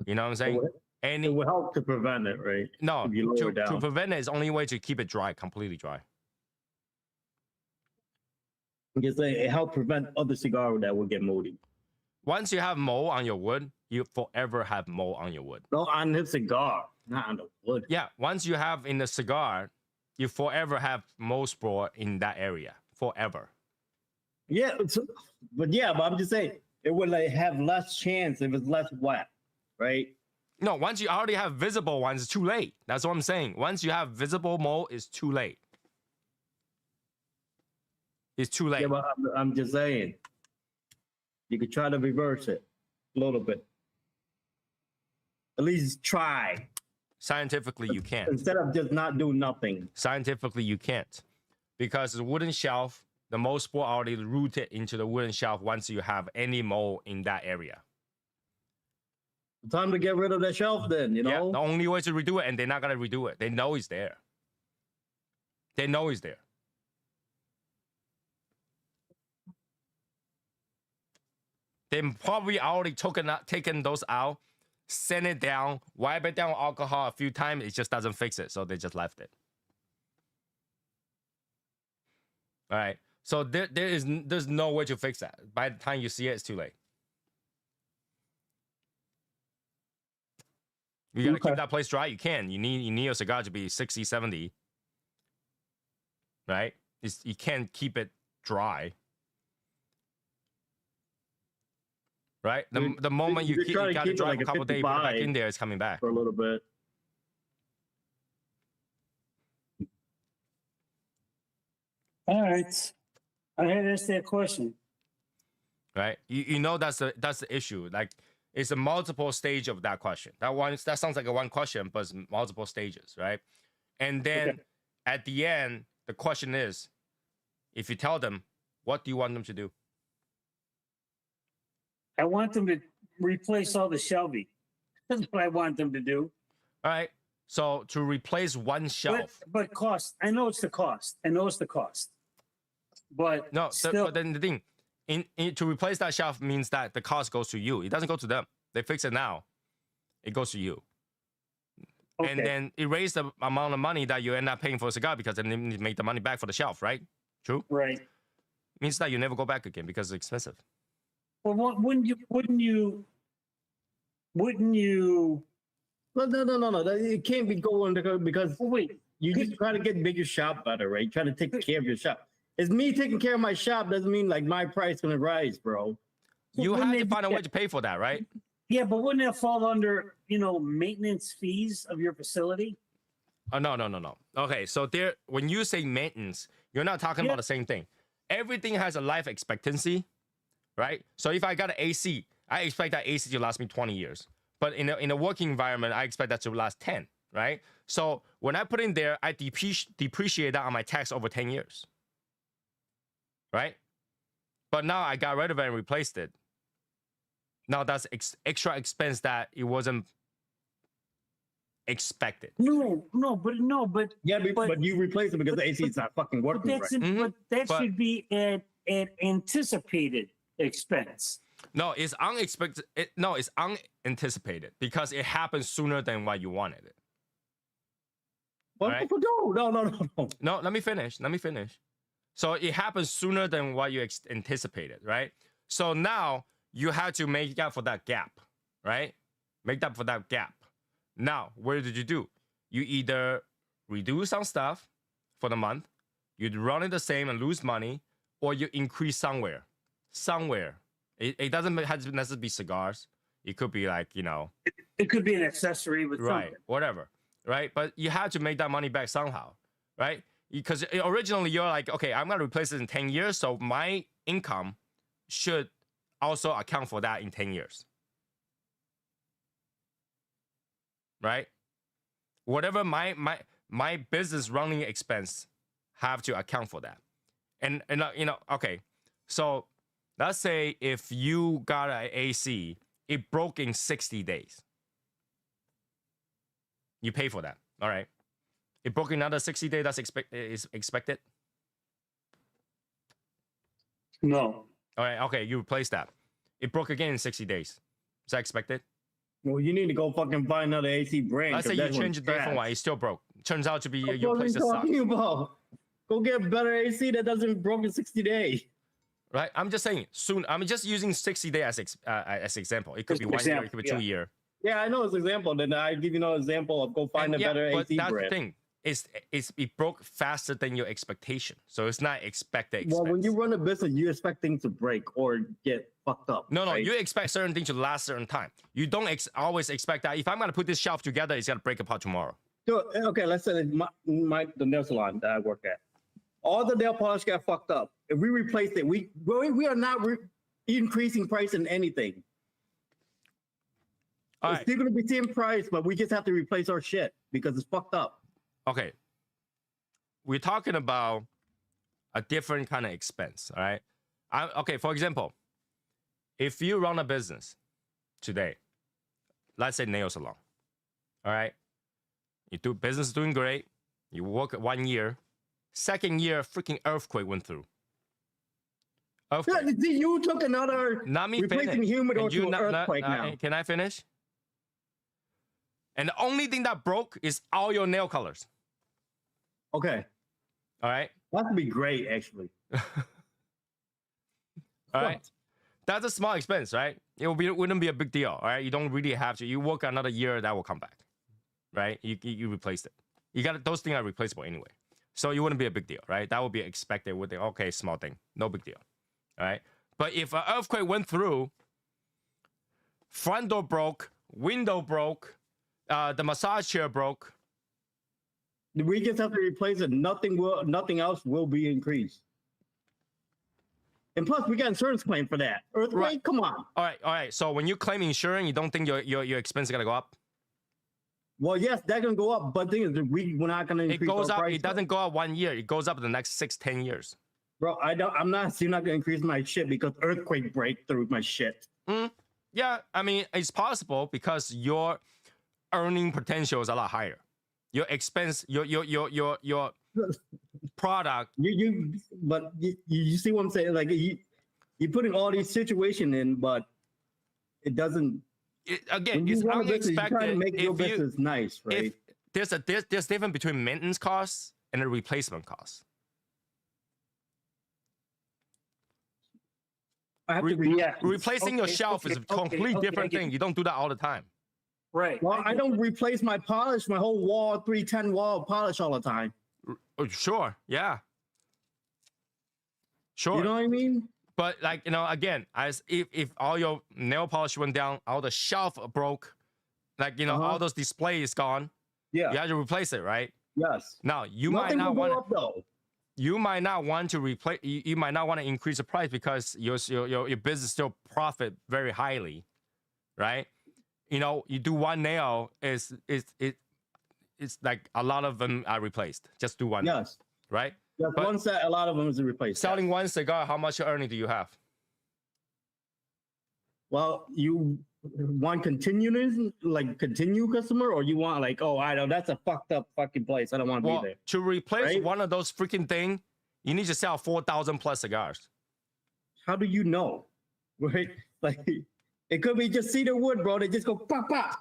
You know what I'm saying? It will help to prevent it, right? No, if you lower it to down. prevent it is only way to keep it dry, completely dry. Because it help prevent other cigar that will get moldy. Once you have mold on your wood, you forever have mold on your wood. No, on the cigar, not on the wood. Yeah, once you have in the cigar, you forever have mold spore in that area, forever. Yeah, but I'm just saying it would like have less chance if it's less wet, right? No, once you already have visible ones, it's too late. That's what I'm saying. Once you have visible mold, it's too late. It's too late. Yeah, but I'm just saying you could try to reverse it a little bit. At least try Scientifically, you can't. instead of just not doing nothing. Scientifically, you can't. Because the wooden shelf, the mold spore already rooted into the wooden shelf once you have any mold in that area. Time to get rid of that shelf, then you Yeah, know. the only way to redo it, and they're not gonna redo it. They know it's there. They know it's there. They probably already taken those out, sent it down, wipe it down with alcohol a few times. It just doesn't fix it, so they just left it. All right. So there's no way to fix that. By the time you see it, it's too late. You gotta keep that place dry. You can. You need your cigar to be 60, 70. Right? You can't keep it dry. Right? The moment you try to gotta keep it drive like a a couple days, put it back 55 in there, it's coming back. for a little bit. All right. I had asked that question. Right? You know that's the issue. Like it's a multiple stage of that question. That sounds like a one question, but it's multiple stages, right? And then at the end, the question is, if you tell them, what do you want them to do? I want them to replace all the shelving. That's what I want them to do. All right. So to replace one shelf. But cost. I know it's the cost. But No, still, but then the thing, to replace that shelf means that the cost goes to you. It doesn't go to them. They fix it now. It goes to you. and then erase the amount of money that you end up paying for a cigar because then you need to make the money back for the shelf, right? True. Right. Means that you never go back again because it's expensive. Well, wouldn't you? Well, no. It can't be going because Wait. you just try to get bigger shop better, right? Try to take care of your shop. It's me taking care of my shop doesn't mean like my price gonna rise, bro. You have to find a way to pay for that, right? Yeah, but wouldn't that fall under maintenance fees of your facility? Oh no. Okay, so there, when you say maintenance, you're not talking about the same thing. Everything has a life expectancy, right? So if I got an AC, I expect that AC to last me 20 years. But in a working environment, I expect that to last 10, right? So when I put in there, I depreciate that on my tax over 10 years, right? But now I got rid of it and replaced it. Now that's extra expense that it wasn't expected. No, but Yeah, but you replace it because the AC is not fucking working right. but that should be an anticipated expense. No, it's unexpected. It's unanticipated because it happens sooner than what you wanted it. Right? No. No, let me finish. So it happens sooner than what you anticipated, right? So now you have to make up for that gap, right? Make up for that gap. Now, what did you do? You either reduce some stuff for the month, you run it the same and lose money, or you increase somewhere. It doesn't have to necessarily be cigars. It could be like, It could be an accessory with right, something. whatever, right? But you have to make that money back somehow, right? Because originally you're like, okay, I'm going to replace it in 10 years, so my income should also account for that in 10 years. Right? Whatever my business running expense have to account for that. And okay. So let's say if you got an AC, it broke in 60 days. You pay for that. All right. It broke in another 60 days, that's is expected? No. All right, okay, you replace that. It broke again in 60 days. Is that expected? Well, you need to go fucking buy another AC brand. Let's say you change a different one. It still broke. Turns out to be What your are place you that sucks. talking about? Go get a better AC that doesn't broke in 60 days. Right? I'm just saying, soon. I'm just using 60 days as example. It could be 1 year, it could be 2 years. Yeah, I know it's an example. Then I give you another example of go find a better AC but brand. that's the thing. It broke faster than your expectation. So it's not expected expense. Well, when you run a business, you expect things to break or get fucked up. No, right? you expect certain things to last a certain time. You don't always expect that if I'm going to put this shelf together, it's going to break apart tomorrow. So, okay, let's say the nail salon that I work at. All the nail polish got fucked up. If we replaced it, we are not increasing price in anything. It's still going to be same price, but we just have to replace our shit because it's fucked up. Okay. We're talking about a different kind of expense, all right? Okay, for example, if you run a business today, let's say nail salon, all right? Business is doing great. You work 1 year. Second year, freaking earthquake went through. Earthquake. Yeah, you took another Not me replacing humidor to an earthquake now. Can I finish? And the only thing that broke is all your nail colors. Okay. All right? That would be great, actually. All right? That's a small expense, right? It wouldn't be a big deal, all right? You don't really have to. You work another year, that will come back, right? You replaced it. You got those things are replaceable anyway. So it wouldn't be a big deal, right? That would be expected. Okay, small thing. No big deal, all right? But if an earthquake went through, front door broke, window broke, the massage chair broke. We just have to replace it. Nothing else will be increased. And plus, we got insurance claim for that. Earthquake, Right. Come on. All right. So when you claim insurance, you don't think your expense is gonna go up? Well, yes, that's gonna go up, but the thing is, we're not gonna increase. It goes our up. price, It doesn't go up 1 year. It goes up the next 6-10 years. bro. I'm not. You're not gonna increase my shit because earthquake break through my shit. Yeah, I mean it's possible because your earning potential is a lot higher. Your expense, your product. But you see what I'm saying? Like you putting all these situations in, but it doesn't. Again, When you it's run a business, unexpected. you're trying to make your business nice, right? there's difference between maintenance costs and a replacement cost. I have to Replacing your shelf is a completely different thing. You don't do that all the time. Right. Well, I don't replace my polish, my whole wall, 310 wall polish all the time. Sure, yeah. Sure. You know what I mean? But like, again, as if all your nail polish went down, all the shelf broke, like, all those displays gone. Yeah. You have to replace it, right? Yes. Now you Nothing might not will go want up though. you might not want to replace. You might not want to increase the price because your business still profit very highly, right? You do one nail it's like a lot of them are replaced. Just do one. Yes. Right. Yes, But one set, a lot of them is replaced. selling one cigar, how much earning do you have? Well, you want continue customer, or you want like, oh, I know that's a fucked up fucking place. I don't want to be there. To replace Right? one of those freaking thing, you need to sell 4,000 plus cigars. How do you know? Right? Like it could be just cedar wood, bro. They just go pop pop.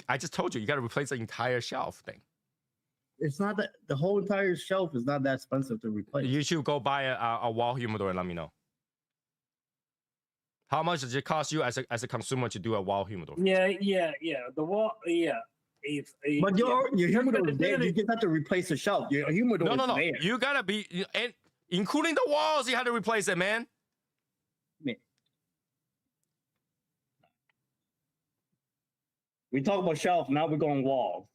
I just told you, you got to replace the entire shelf thing. It's not that the whole entire shelf is not that expensive to replace. You should go buy a wall humidor and let me know. How much does it cost you as a consumer to do a wall humidor? Yeah. The wall. Yeah. But your humidor is there. You just have to replace the shelf. Your humidor is No. there. You gotta be, and including the walls, you had to replace it, man. We talk about shelf. Now we're going wall.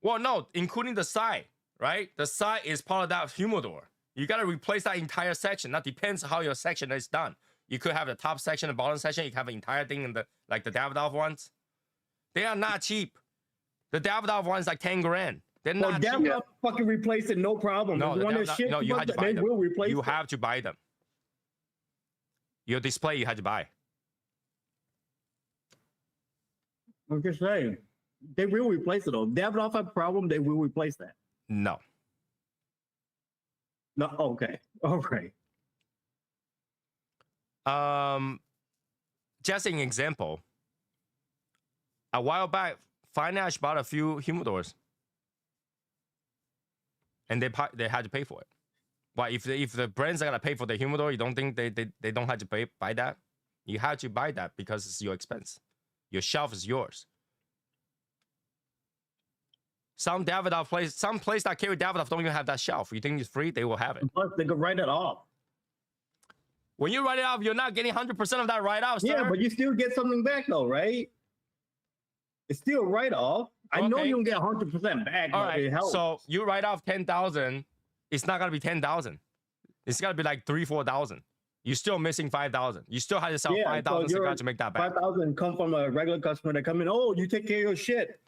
Well, no, including the side, right? The side is part of that humidor. You gotta replace that entire section. That depends how your section is done. You could have the top section, the bottom section. You can have the entire thing in the Davidoff ones. They are not cheap. The Davidoff one's like 10 grand. They're not cheap. Davidoff fucking replace it, no problem. No, you had to buy them. Will replace You it. have to buy them. Your display, you had to buy. I'm just saying, they will replace it though. Davidoff have a problem, they will replace that. No. No, okay. Just an example. A while back, Finash bought a few humidors, and they had to pay for it. But if the brands are gonna pay for the humidor, you don't think they don't have to buy that? You have to buy that because it's your expense. Your shelf is yours. Some place that carry Davidoff don't even have that shelf. You think it's free? They will have it. Plus, they could write it off. When you write it off, you're not getting 100% of that write-off, sir. Yeah, but you still get something back though, right? It's still a write-off. I know you don't get 100% back, all but right. it helps. So you write off 10,000. It's not gonna be 10,000. It's gotta be like 3,000-4,000. You're still missing 5,000. You still had to sell 5,000 cigars to make that back. 5,000 come from a regular customer that come in. Oh, you take care of your shit.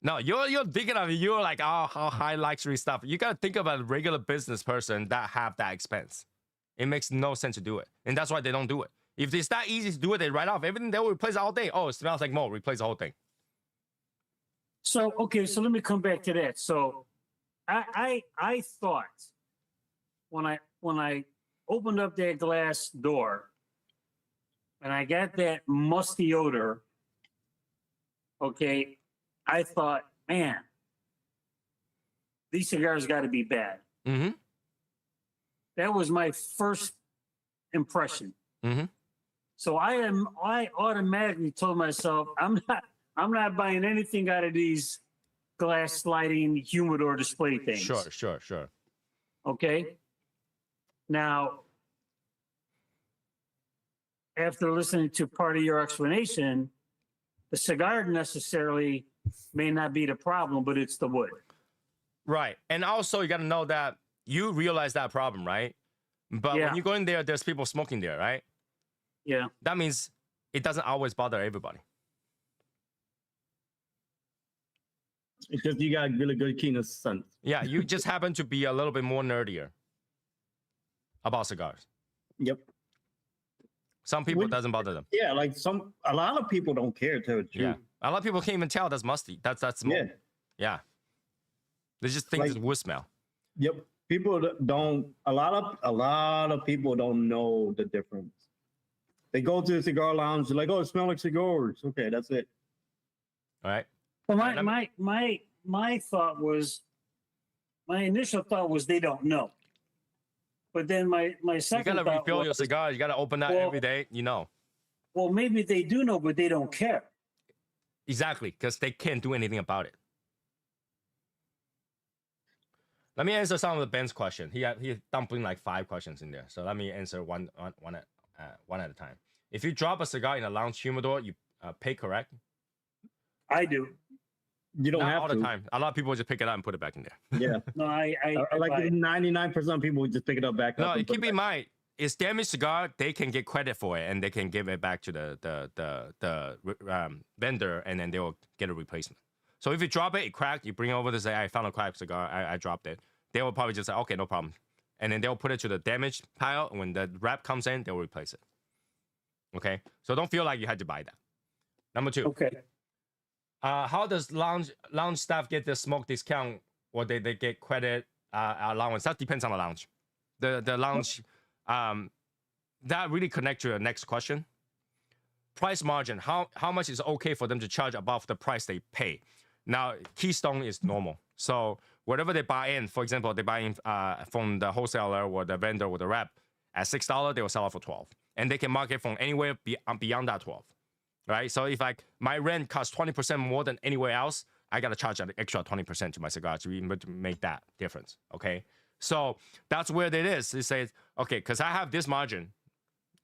No, you're thinking of it. You're like, oh, how high luxury stuff. You gotta think of a regular business person that have that expense. It makes no sense to do it, and that's why they don't do it. If it's that easy to do it, they write off everything. They will replace it all day. Oh, it smells like mold. Replace the whole thing. So okay, so let me come back to that. So I thought when I opened up that glass door and I got that musty odor, okay, I thought, man, these cigars got to be bad. Mm-hmm. That was my first impression. Mm-hmm. So I automatically told myself, I'm not buying anything out of these glass sliding humidor display things. Sure. Okay. Now, after listening to part of your explanation, the cigar necessarily may not be the problem, but it's the wood. Right. And also you got to know that you realize that problem, right? But when you go in there, there's people smoking there, right? Yeah. That means it doesn't always bother everybody. It's just you got really good keen sense. Yeah, you just happen to be a little bit more nerdier about cigars. Yep. Some people, it doesn't bother them. Yeah, like a lot of people don't care to it. Yeah. A lot of people can't even tell that's musty. That's smoke. Yeah. They just think it's wood smell. Yep. People don't. A lot of people don't know the difference. They go to the cigar lounge. They're like, "Oh, it smells like cigars." Okay, that's it. All right. Well, my thought was, my initial thought was they don't know. But then my You second gotta thought refill your was, cigar. You gotta open that Well- every day. You know well, maybe they do know, but they don't care. exactly because they can't do anything about it. Let me answer some of Ben's question. He dumping like 5 questions in there. So let me answer one at a time. If you drop a cigar in a lounge humidor, you pay correct? I do. You don't Not have all to. the time. A lot of people just pick it up and put it back in there. Yeah. No, I Like buy it. 99% of people just pick it up back No, up. and put keep it in back. mind, it's damaged cigar. They can get credit for it, and they can give it back to the vendor, and then they will get a replacement. So if you drop it, it cracked. You bring it over to say, I found a cracked cigar. I dropped it. They will probably just say, okay, no problem, and then they'll put it to the damaged pile. When the wrap comes in, they'll replace it. Okay, so don't feel like you had to buy that. Number 2. Okay. How does lounge staff get the smoke discount, or they get credit allowance? That depends on the lounge. The lounge, that really connects to the next question. Price margin. How much is okay for them to charge above the price they pay? Now, Keystone is normal. So whatever they buy in, for example, they buy in from the wholesaler or the vendor or the rep at $6, they will sell it for $12, and they can market from anywhere beyond that $12. Right? So if like my rent costs 20% more than anywhere else, I gotta charge an extra 20% to my cigar to make that difference. Okay. So that's where it is. It says, okay, because I have this margin,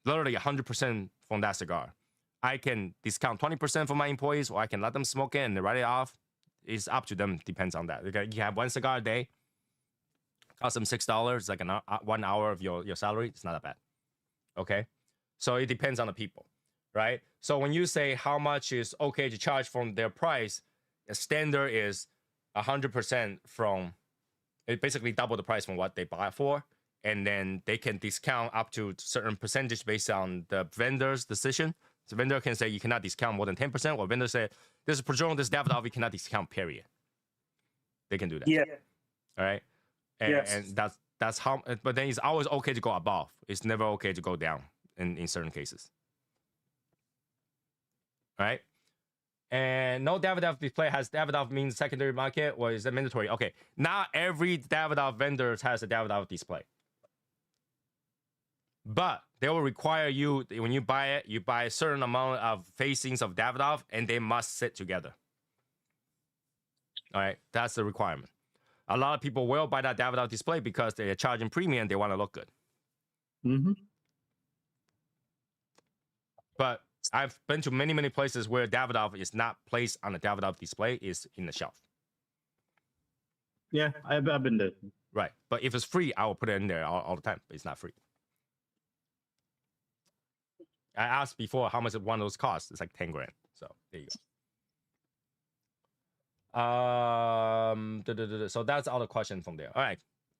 literally 100% from that cigar. I can discount 20% for my employees, or I can let them smoke it and write it off. It's up to them. Depends on that. Okay, you have 1 cigar a day, cost them $6. It's like 1 hour of your salary. It's not that bad. Okay. So it depends on the people. Right? So when you say how much is okay to charge from their price, the standard is 100% from, it basically double the price from what they buy for, and then they can discount up to certain percentage based on the vendor's decision. So vendor can say you cannot discount more than 10%, or vendor say this is Padron, this Davidoff, you cannot discount, period. They can do that. Yeah. All right? And, Yes. and that's how, but then it's always okay to go above. It's never okay to go down in certain cases. Right? And no Davidoff display has Davidoff means secondary market, or is it mandatory? Okay, not every Davidoff vendor has a Davidoff display, but they will require you, when you buy it, you buy a certain amount of facings of Davidoff, and they must sit together. All right, that's the requirement. A lot of people will buy that Davidoff display because they're charging premium, they want to look good. Mm-hmm. But I've been to many places where Davidoff is not placed on a Davidoff display, is in the shelf. Yeah, I've been there. Right. But if it's free, I will put it in there all the time. But it's not free. I asked before how much one of those costs. It's like 10 grand. So there you go. So that's all the questions from there. All right.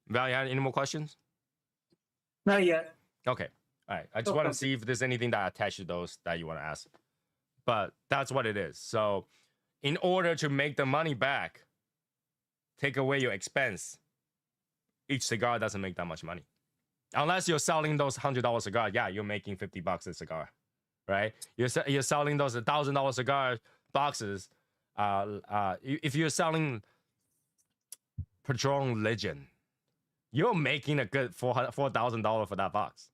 Val, you have any more questions? Not yet. Okay. All right. I just want to see if there's anything that attached to those that you want to ask. But that's what it is. So in order to make the money back, take away your expense, each cigar doesn't make that much money. Unless you're selling those $100 cigars, yeah, you're making $50 a cigar, right? You're selling those $1,000 cigar boxes. If you're selling Padron Legend, you're making a good $4,000 for that box.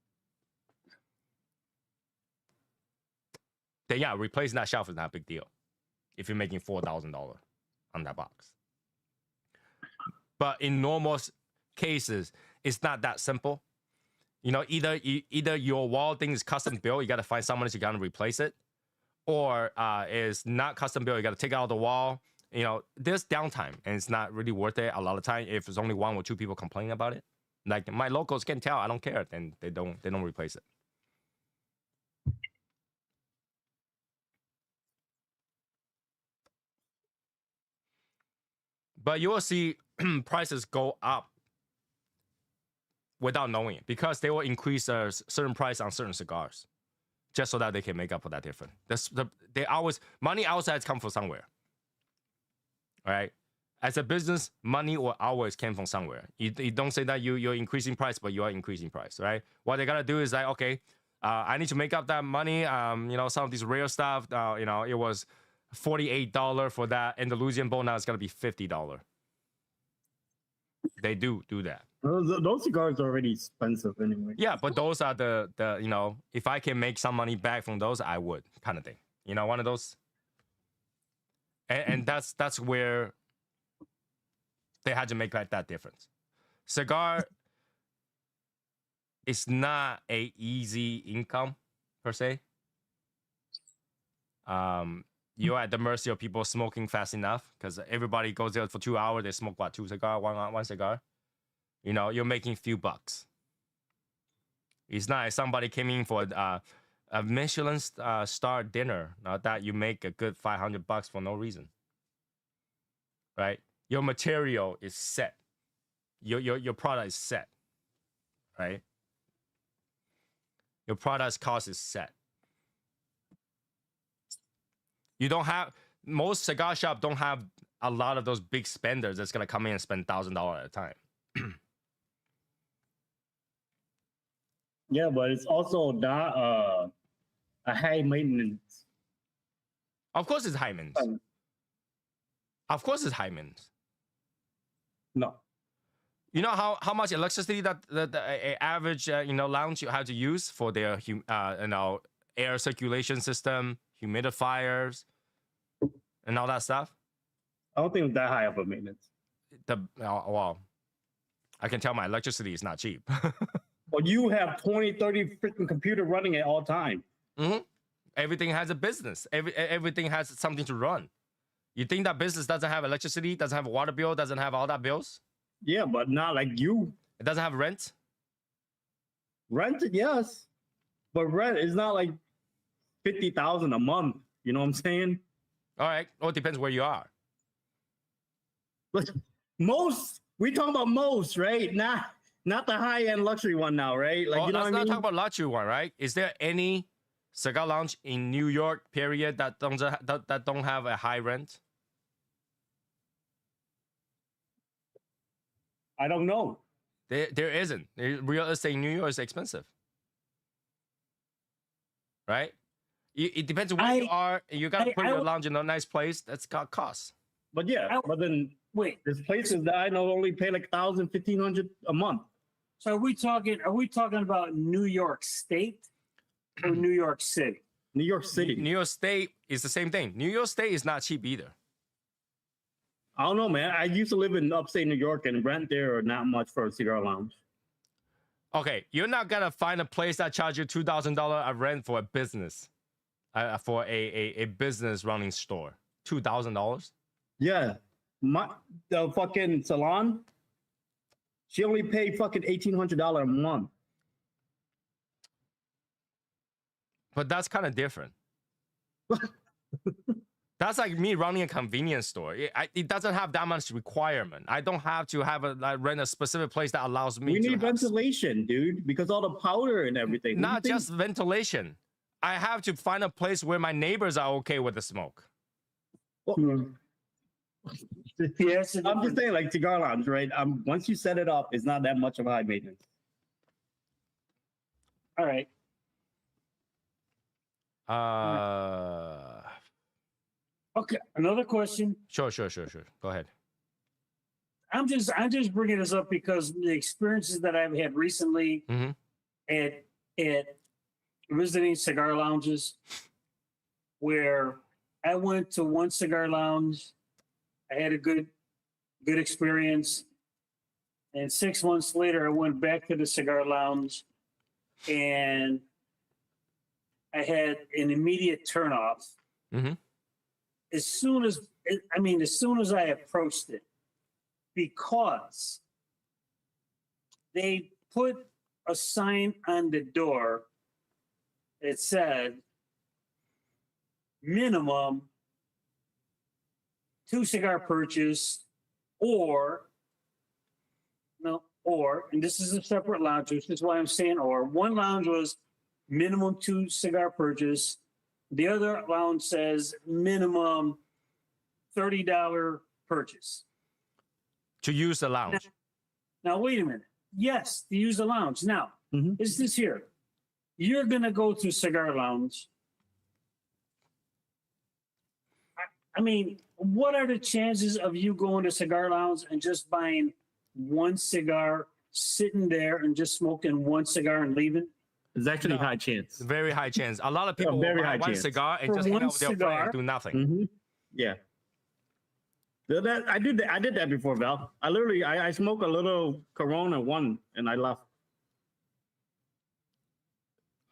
Then yeah, replacing that shelf is not a big deal if you're making $4,000 on that box. But in normal cases, it's not that simple. You know, either your wall thing is custom built, you got to find someone who's going to replace it, or is not custom built, you got to take out the wall. You know, there's downtime, and it's not really worth it a lot of time if there's only 1 or 2 people complaining about it. Like my locals can tell, I don't care, then they don't replace it. But you will see prices go up without knowing it, because they will increase a certain price on certain cigars just so that they can make up for that difference. Money outside comes from somewhere. All right. As a business, money will always come from somewhere. You don't say that you're increasing price, but you are increasing price, right? What they gotta do is like, okay, I need to make up that money. You know, some of these rare stuff, you know, it was $48 for that Andalusian bowl. Now it's gonna be $50. They do that. Those cigars are already expensive anyway. Yeah, but those are the if I can make some money back from those, I would, kind of thing. One of those. And that's where they had to make that difference. Cigar is not a easy income per se. You're at the mercy of people smoking fast enough because everybody goes there for 2 hours. They smoke what, 2 cigars, one cigar. You're making a few bucks. It's not like somebody came in for a Michelin star dinner. Not that you make a good $500 for no reason, right? Your material is set. Your product is set, right? Your product's cost is set. You don't have, most cigar shops don't have a lot of those big spenders that's gonna come in and spend $1,000 at a time. Yeah, but it's also not a high maintenance. Of course it's high maintenance. Of course it's high maintenance. No. You know how much electricity that the average lounge you have to use for their air circulation system, humidifiers, and all that stuff? I don't think it's that high of a maintenance. Well, I can tell my electricity is not cheap. Well, you have 20, 30 freaking computer running at all time. Mm-hmm. Everything has a business. Everything has something to run. You think that business doesn't have electricity, doesn't have a water bill, doesn't have all that bills? Yeah, but not like you. It doesn't have rent? Rent, yes. But rent is not like $50,000 a month. You know what I'm saying? All right. Well, it depends where you are. But most, we talking about most, right? Not the high-end luxury one now, right? Like, you know what I mean? Let's not talk about luxury one, right? Is there any cigar lounge in New York, period, that don't have a high rent? I don't know. There isn't. Real estate in New York is expensive, right? It depends where you are. You got to put your lounge in a nice place. That's got costs. But yeah, but then Wait, there's places that I know only pay like $1,000, $1,500 a month. so are we talking about New York State or New York City? New York City. New York State is the same thing. New York State is not cheap either. I don't know, man. I used to live in upstate New York, and rent there are not much for a cigar lounge. Okay, you're not gonna find a place that charge you $2,000 a rent for a business, for a business running store. $2,000. Yeah, the fucking salon. She only paid fucking $1,800 a month. But that's kind of different. That's like me running a convenience store. It doesn't have that much requirement. I don't have to have rent a specific place that allows me. We need ventilation, dude, because all the powder and everything. Not just ventilation. I have to find a place where my neighbors are okay with the smoke. Well, Yes, I'm just saying, like cigar lounge, right? Once you set it up, it's not that much of high maintenance. all right. Okay, another question. Sure. Go ahead. I'm just bringing this up because the experiences that I've had recently at visiting cigar lounges, where I went to one cigar lounge, I had a good experience, and 6 months later I went back to the cigar lounge, and I had an immediate turnoff. Mm-hmm. As soon as I approached it, because they put a sign on the door that said minimum 2 cigar purchase, and this is a separate lounge, which is why I'm saying one lounge was minimum 2 cigar purchase. The other lounge says minimum $30 purchase. To use the lounge. Now, wait a minute. Yes, to use the lounge. Now, is this here? You're going to go to cigar lounge. I mean, what are the chances of you going to Cigar Lounge and just buying one cigar, sitting there and just smoking one cigar and leaving? It's actually No. high chance. Very high chance. A lot of people will very buy high one chance. cigar and For just hang one out with their friend cigar? and do nothing. Mm-hmm. Yeah. I did that before, Val. I smoked a little Corona one and I left.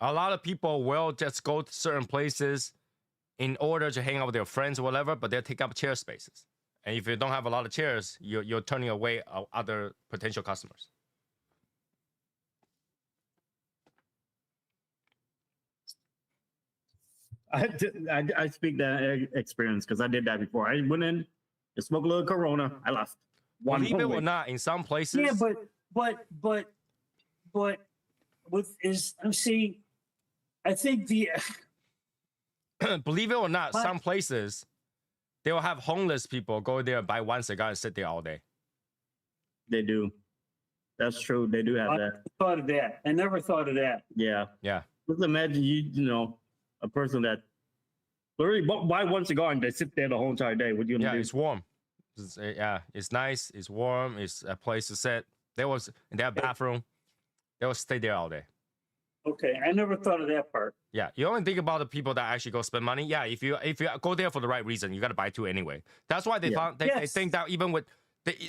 A lot of people will just go to certain places in order to hang out with their friends or whatever, but they'll take up chair spaces. And if you don't have a lot of chairs, you're turning away other potential customers. I speak that experience because I did that before. I went in, I smoked a little Corona, I left. Believe it or not, in some places, Yeah, but with is see, I think the believe it or not, But- some places they will have homeless people go there and buy one cigar and sit there all day. They do. That's true. They do have I that. thought of that. I never thought of that. Yeah. Yeah. Just imagine you know, a person that literally buy one cigar and they sit there the whole entire day. What you gonna Yeah, do? it's warm. Yeah, it's nice. It's warm. It's a place to sit. There was in their bathroom. They will stay there all day. Okay, I never thought of that part. Yeah, you only think about the people that actually go spend money. Yeah, if you go there for the right reason, you got to buy two anyway. That's why they Yeah. they think that even with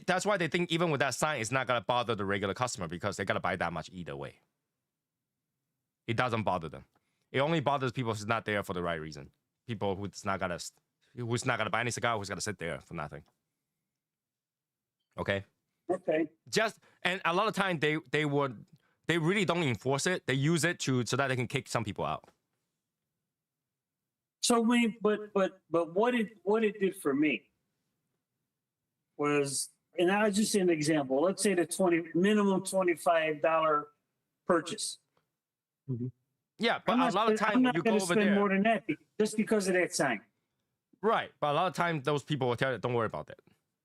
that's why they think even with that sign, it's not gonna bother the regular customer because they gotta buy that much either way. It doesn't bother them. It only bothers people who's not there for the right reason. People who's not gonna buy any cigar, who's gonna sit there for nothing. Okay. Okay. And a lot of time they really don't enforce it. They use it so that they can kick some people out. So but what it did for me was, and I'll just say an example. Let's say the minimum $25 purchase. Yeah, but a lot of time I'm when not you go going to over spend there, more than that just because of that sign. right? But a lot of time those people will tell you, don't worry about that.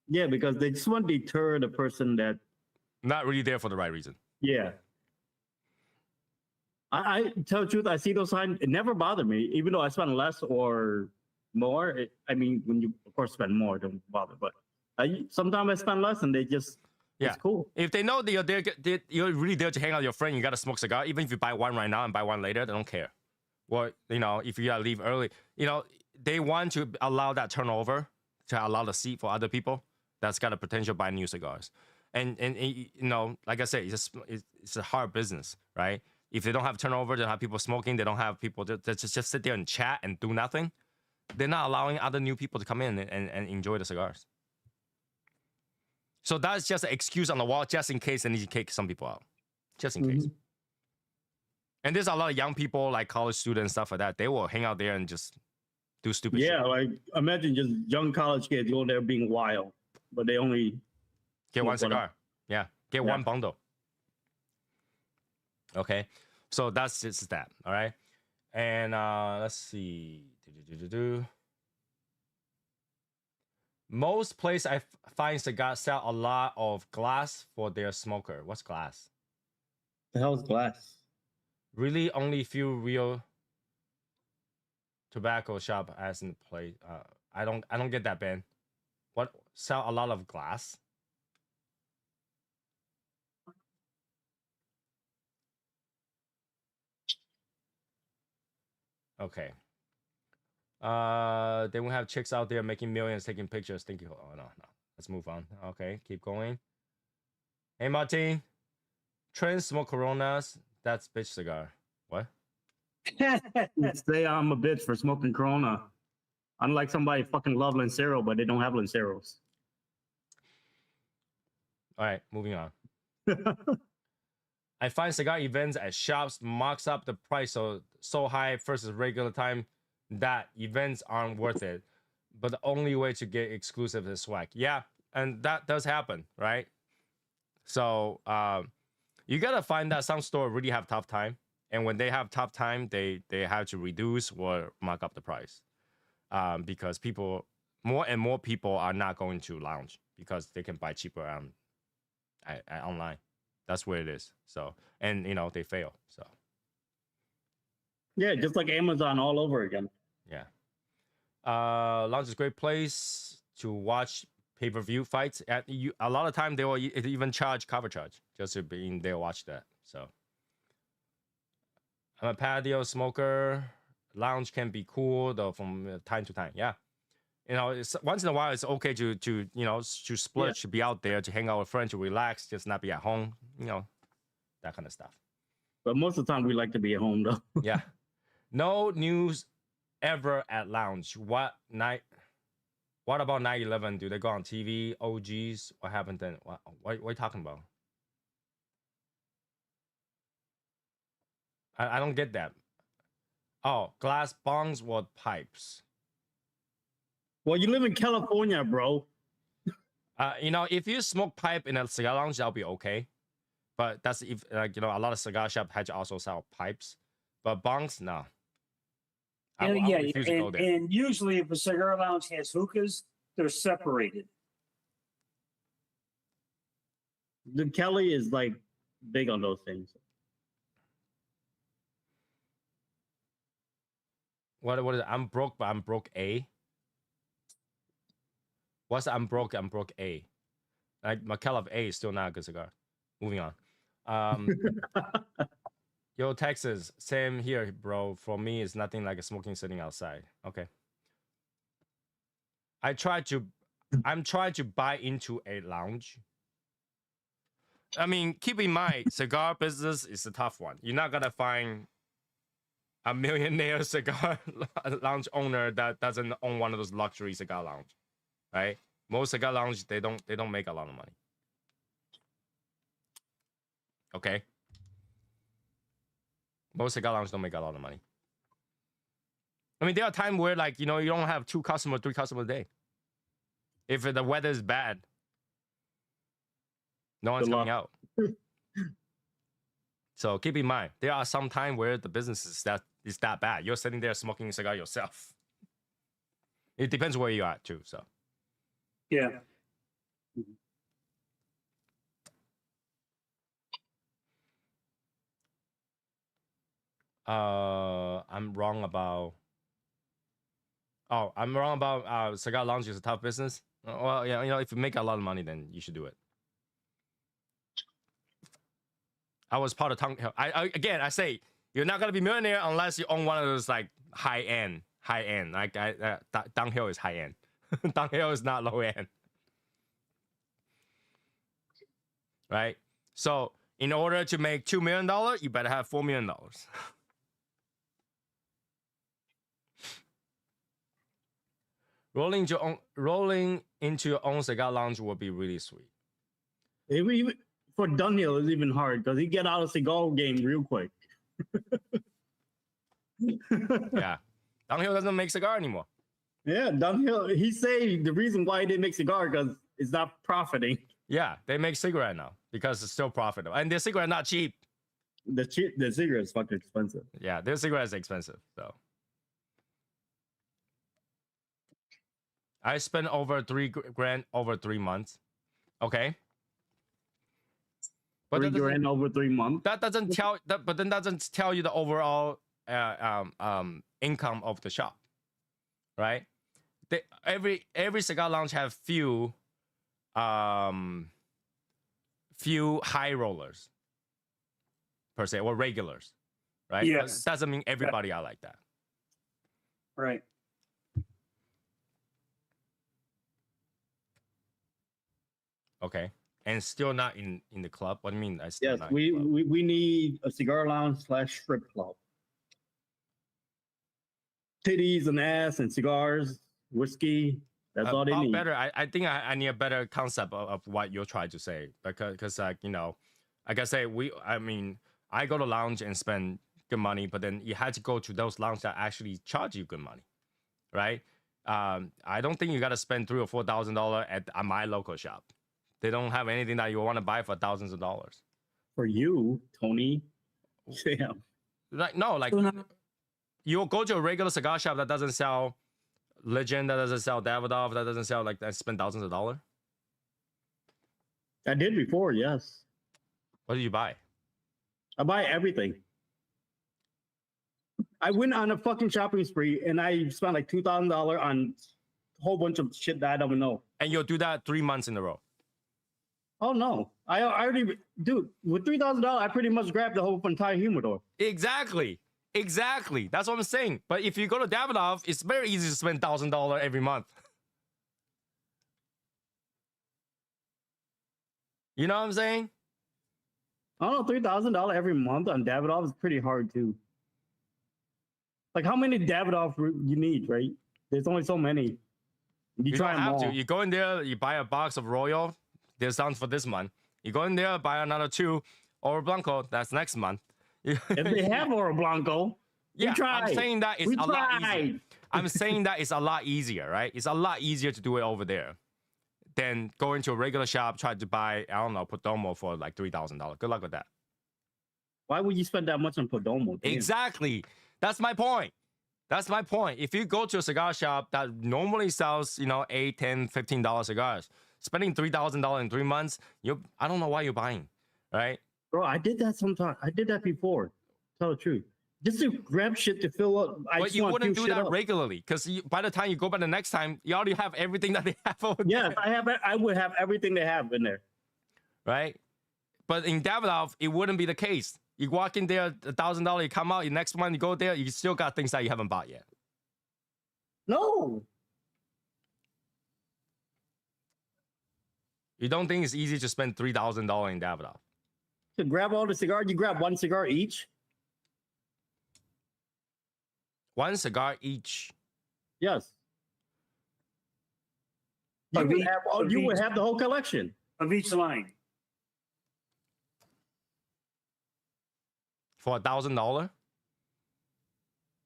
Yeah, because they just want to deter the person that. Not really there for the right reason. Yeah. I tell the truth, I see those signs. It never bothered me, even though I spend less or more. I mean, when you of course spend more, it don't bother. But sometimes I spend less, and they just it's cool. If they know that you're really there to hang out with your friend, you got to smoke cigar. Even if you buy one right now and buy one later, they don't care. Well, if you gotta leave early, they want to allow that turnover to allow the seat for other people that's got a potential buy new cigars. And like I said, it's a hard business, right? If they don't have turnover, they don't have people smoking, they don't have people that just sit there and chat and do nothing, they're not allowing other new people to come in and enjoy the cigars. So that's just an excuse on the wall, just in case they need to kick some people out. Just in case. And there's a lot of young people, like college students, stuff like that. They will hang out there and just do stupid shit. Yeah, like imagine just young college kids going there being wild, but they only get one cigar. Yeah, get one bundle. Okay, so that's just that. All right, and let's see. Most places I find cigars sell a lot of glass for their smoker. What's glass? The hell's glass? Really, only few real tobacco shop as in play. I don't get that, Ben. What, sell a lot of glass? Okay. Then we have chicks out there making millions, taking pictures. Thank you. Oh no. Let's move on. Okay, keep going. Hey Martin, trans smoke Coronas. That's bitch cigar. What? Say I'm a bitch for smoking Corona. Unlike somebody fucking love Lancero, but they don't have Lanceros. All right, moving on. I find cigar events at shops marks up the price so high versus regular time that events aren't worth it. But the only way to get exclusive is swag. Yeah, and that does happen, right? So you gotta find that some store really have tough time, and when they have tough time, they have to reduce or mark up the price, because more and more people are not going to lounge because they can buy cheaper online. That's where it is. So, and they fail. So yeah, just like Amazon all over again. yeah. Lounge is a great place to watch pay-per-view fights. A lot of time they will even charge cover charge just to be in there watch that. So I'm a patio smoker. Lounge can be cool though from time to time. Yeah, you know, it's, once in a while it's okay to you know to splurge, to be out there, to hang out with friends, to relax, just not be at home. You know, that kind of stuff. But most of the time we like to be at home though. Yeah. No news ever at lounge. What about 9/11? Do they go on TV? OGs? What happened then? What are you talking about? I don't get that. Oh, glass bongs or pipes? Well, you live in California, bro. You know, if you smoke pipe in a cigar lounge, that'll be okay. But that's if like you know, a lot of cigar shop had to also sell pipes. But bongs, no. I refuse to go there. And usually if a cigar lounge has hookahs, they're separated. The Kelly is like big on those things. What is it? I'm broke, but I'm broke A. What's I'm broke A? Like McKellar A is still not a good cigar. Moving on. Yo, Texas, same here, bro. For me, it's nothing like a smoking sitting outside. Okay. I'm trying to buy into a lounge. I mean, keep in mind, cigar business is a tough one. You're not gonna find a millionaire cigar lounge owner that doesn't own one of those luxury cigar lounge, right? Most cigar lounge they don't make a lot of money. Okay. Most cigar lounges don't make a lot of money. I mean, there are times where, like, you know, you don't have 2 customers, 3 customers a day. If the weather is bad, no one's coming out. So keep in mind, there are some times where the business is that bad. You're sitting there smoking a cigar yourself. It depends where you are too. So yeah. I'm wrong about cigar lounge is a tough business. Well, yeah, you know, if you make a lot of money, then you should do it. I was part of Tung Hill. I say you're not gonna be millionaire unless you own one of those like high end. Like Tung Hill is high end. Tung Hill is not low end, right? So in order to make $2 million, you better have $4 million. Rolling into your own cigar lounge would be really sweet. Even for Dunhill, it's even hard because he get out of cigar game real quick. Yeah, Dunhill doesn't make cigar anymore. Yeah, Dunhill. He say the reason why he didn't make cigar because it's not profiting. Yeah, they make cigarette now because it's still profitable, and their cigarette not cheap. The cigarette is fucking expensive. Yeah, their cigarette is expensive. So I spent over $3,000 over 3 months. Okay. But $3,000 over 3 months. That doesn't tell that, but then doesn't tell you the overall income of the shop, right? Every cigar lounge have few high rollers per se or regulars, right? Yes. Doesn't mean everybody are like that. Right. Okay. And still not in the club. What do you mean? Yes, we need a cigar lounge / strip club. Titties and ass and cigars, whiskey. That's all they need. Better. I think I need a better concept of what you're trying to say because like you know, like I say, I go to lounge and spend good money, but then you had to go to those lounges that actually charge you good money, right? I don't think you got to spend $3,000 or $4,000 at my local shop. They don't have anything that you want to buy for thousands of dollars. For you, Tony. Damn. Like no, like you'll go to a regular cigar shop that doesn't sell Legend, that doesn't sell Davidoff, that doesn't sell like that spend thousands of dollars. I did before, yes. What did you buy? I buy everything. I went on a fucking shopping spree and I spent like $2,000 on a whole bunch of shit that I don't know. And you'll do that 3 months in a row. Oh no, I already, dude. With $3,000, I pretty much grabbed the whole entire humidor. Exactly. That's what I'm saying. But if you go to Davidoff, it's very easy to spend $1,000 every month. You know what I'm saying? I don't know, $3,000 every month on Davidoff is pretty hard too. Like, how many Davidoff you need, right? There's only so many. You try don't them have all. to. You go in there, you buy a box of Royal. There's sounds for this month. You go in there, buy another 2 Oro Blanco. That's next month. If they have Oro Blanco, yeah, we tried. I'm saying that it's a lot easier. tried. I'm saying that it's a lot easier, right? It's a lot easier to do it over there than going to a regular shop, try to buy, I don't know, Podomo for like $3,000. Good luck with that. Why would you spend that much on Podomo? Damn. Exactly. That's my point. If you go to a cigar shop that normally sells, you know, $8, $10, $15 cigars, spending $3,000 in 3 months, I don't know why you're buying, right? Bro, I did that sometime. I did that before. Tell the truth. Just to grab shit to fill up. But you wouldn't do that regularly because by the time you go back the next time, you already have everything that they have over there. Yes, I would have everything they have in there. Right? But in Davidoff, it wouldn't be the case. You walk in there, $1,000, you come out, your next one, you go there, you still got things that you haven't bought yet. No. You don't think it's easy to spend $3,000 in Davidoff? To grab all the cigars, you grab one cigar each? One cigar each. Yes. You would have the whole collection. Of each line. For $1,000?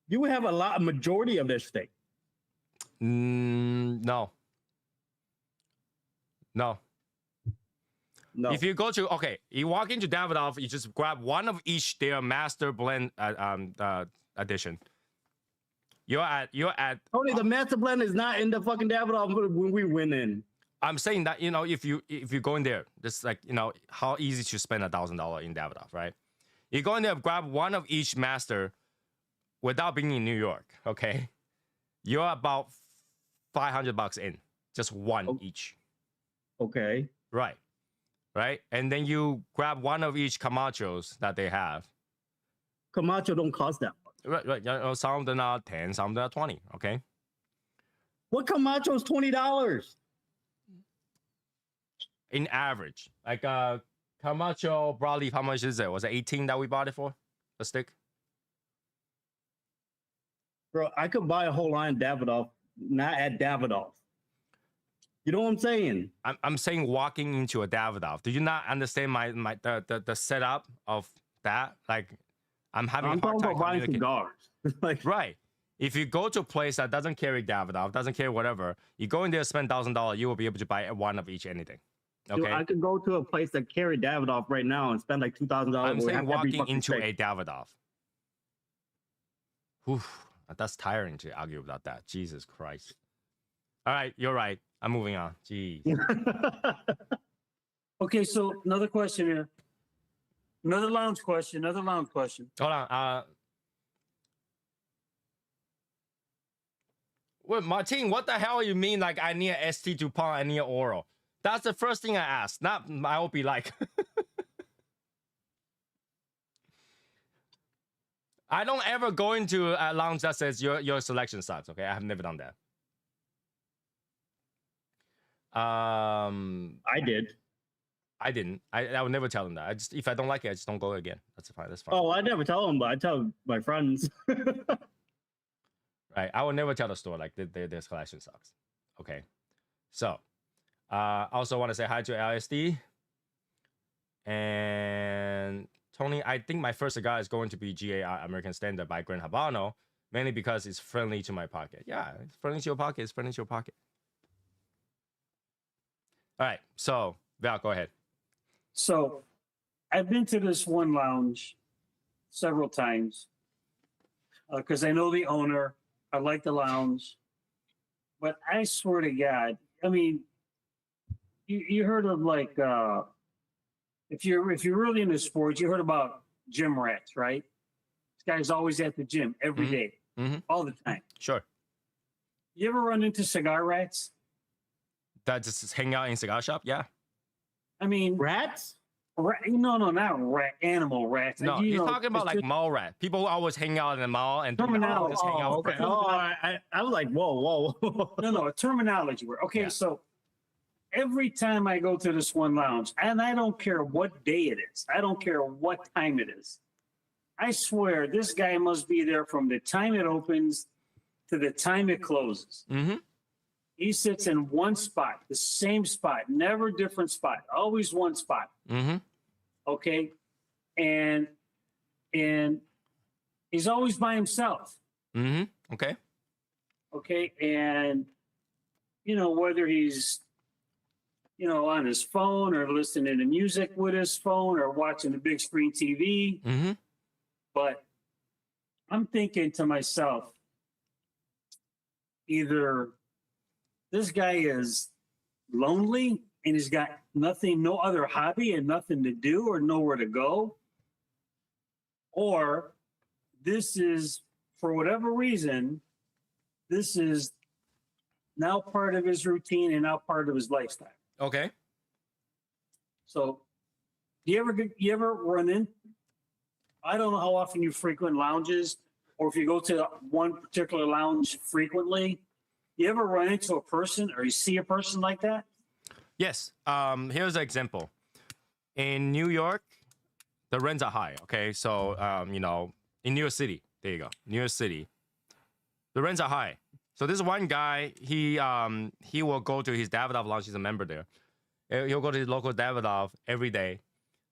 You would have a majority of this thing. No. If you go to, you walk into Davidoff, you just grab one of each their master blend edition. You're at Tony, the master blend is not in the fucking Davidoff when we went in. I'm saying that, you know, if you go in there, just like, you know, how easy to spend $1,000 in Davidoff, right? You go in there, grab one of each master without being in New York, okay? You're about $500 in, just one each. Okay. Right. And then you grab one of each Camachos that they have. Camacho don't cost that much. Right. You know, some of them are 10, some of them are 20, okay? What Camacho is $20? In average. Like Camacho broadleaf, how much is it? Was it 18 that we bought it for? A stick? Bro, I could buy a whole line Davidoff, not at Davidoff. You know what I'm saying? I'm saying walking into a Davidoff. Do you not understand the setup of that? Like, I'm having a hard time about buying cigars. Like, right. If you go to a place that doesn't carry Davidoff, doesn't carry whatever, you go in there, spend $1,000, you will be able to buy one of each anything. Okay. Dude, I could go to a place that carry Davidoff right now and spend like $2,000. I'm saying walking into a Davidoff. Oof, that's tiring to argue about that. Jesus Christ. All right, you're right. I'm moving on. Jeez. Okay, so another question here. Another lounge question. Hold on. Wait, Martin, what the hell you mean? Like, I need a ST DuPont, I need an Oro. That's the first thing I asked. Not I will be like. I don't ever go into a lounge that says your selection sucks. Okay, I have never done that. I did. I didn't. I would never tell them that. If I don't like it, I just don't go again. That's fine. That's fine. Oh, I never tell them, but I tell my friends. Right. I would never tell the store like their collection sucks. Okay. So, also want to say hi to LSD. And Tony, I think my first cigar is going to be GAR American Standard by Gran Habano, mainly because it's friendly to my pocket. Yeah, it's friendly to your pocket. It's friendly to your pocket. All right. So, Val, go ahead. So I've been to this one lounge several times because I know the owner. I like the lounge. But I swear to God, I mean, you heard of like, if you're really into sports, you heard about gym rats, right? guy's always at the gym every day, all the time. Sure. You ever run into cigar rats? That just hang out in cigar shop? Yeah. I mean, Rats? no, not rat, animal rats. No, You he's know, talking about it's like just mall rat. People who always hang out in the mall and just hang out. Oh, with okay. friends. Oh, I was like, whoa. no, a terminology word. Okay, Yeah. so every time I go to this one lounge, and I don't care what day it is, I don't care what time it is. I swear this guy must be there from the time it opens to the time it closes. Mm-hmm. He sits in one spot, the same spot, never different spot, always one spot. Mm-hmm. Okay, and he's always by himself. Mm-hmm. Okay. Okay, and whether he's on his phone or listening to music with his phone or watching the big screen TV. Mm-hmm. But I'm thinking to myself, either this guy is lonely and he's got no other hobby and nothing to do or nowhere to go, or this is, for whatever reason, this is now part of his routine and now part of his lifestyle. Okay. So, do you ever run in? I don't know how often you frequent lounges, or if you go to one particular lounge frequently. You ever run into a person, or you see a person like that? Yes. Here's an example. In New York, the rents are high. Okay, so in New York City, there you go, New York City, the rents are high. So this one guy, he will go to his Davidoff lounge. He's a member there. He'll go to his local Davidoff every day,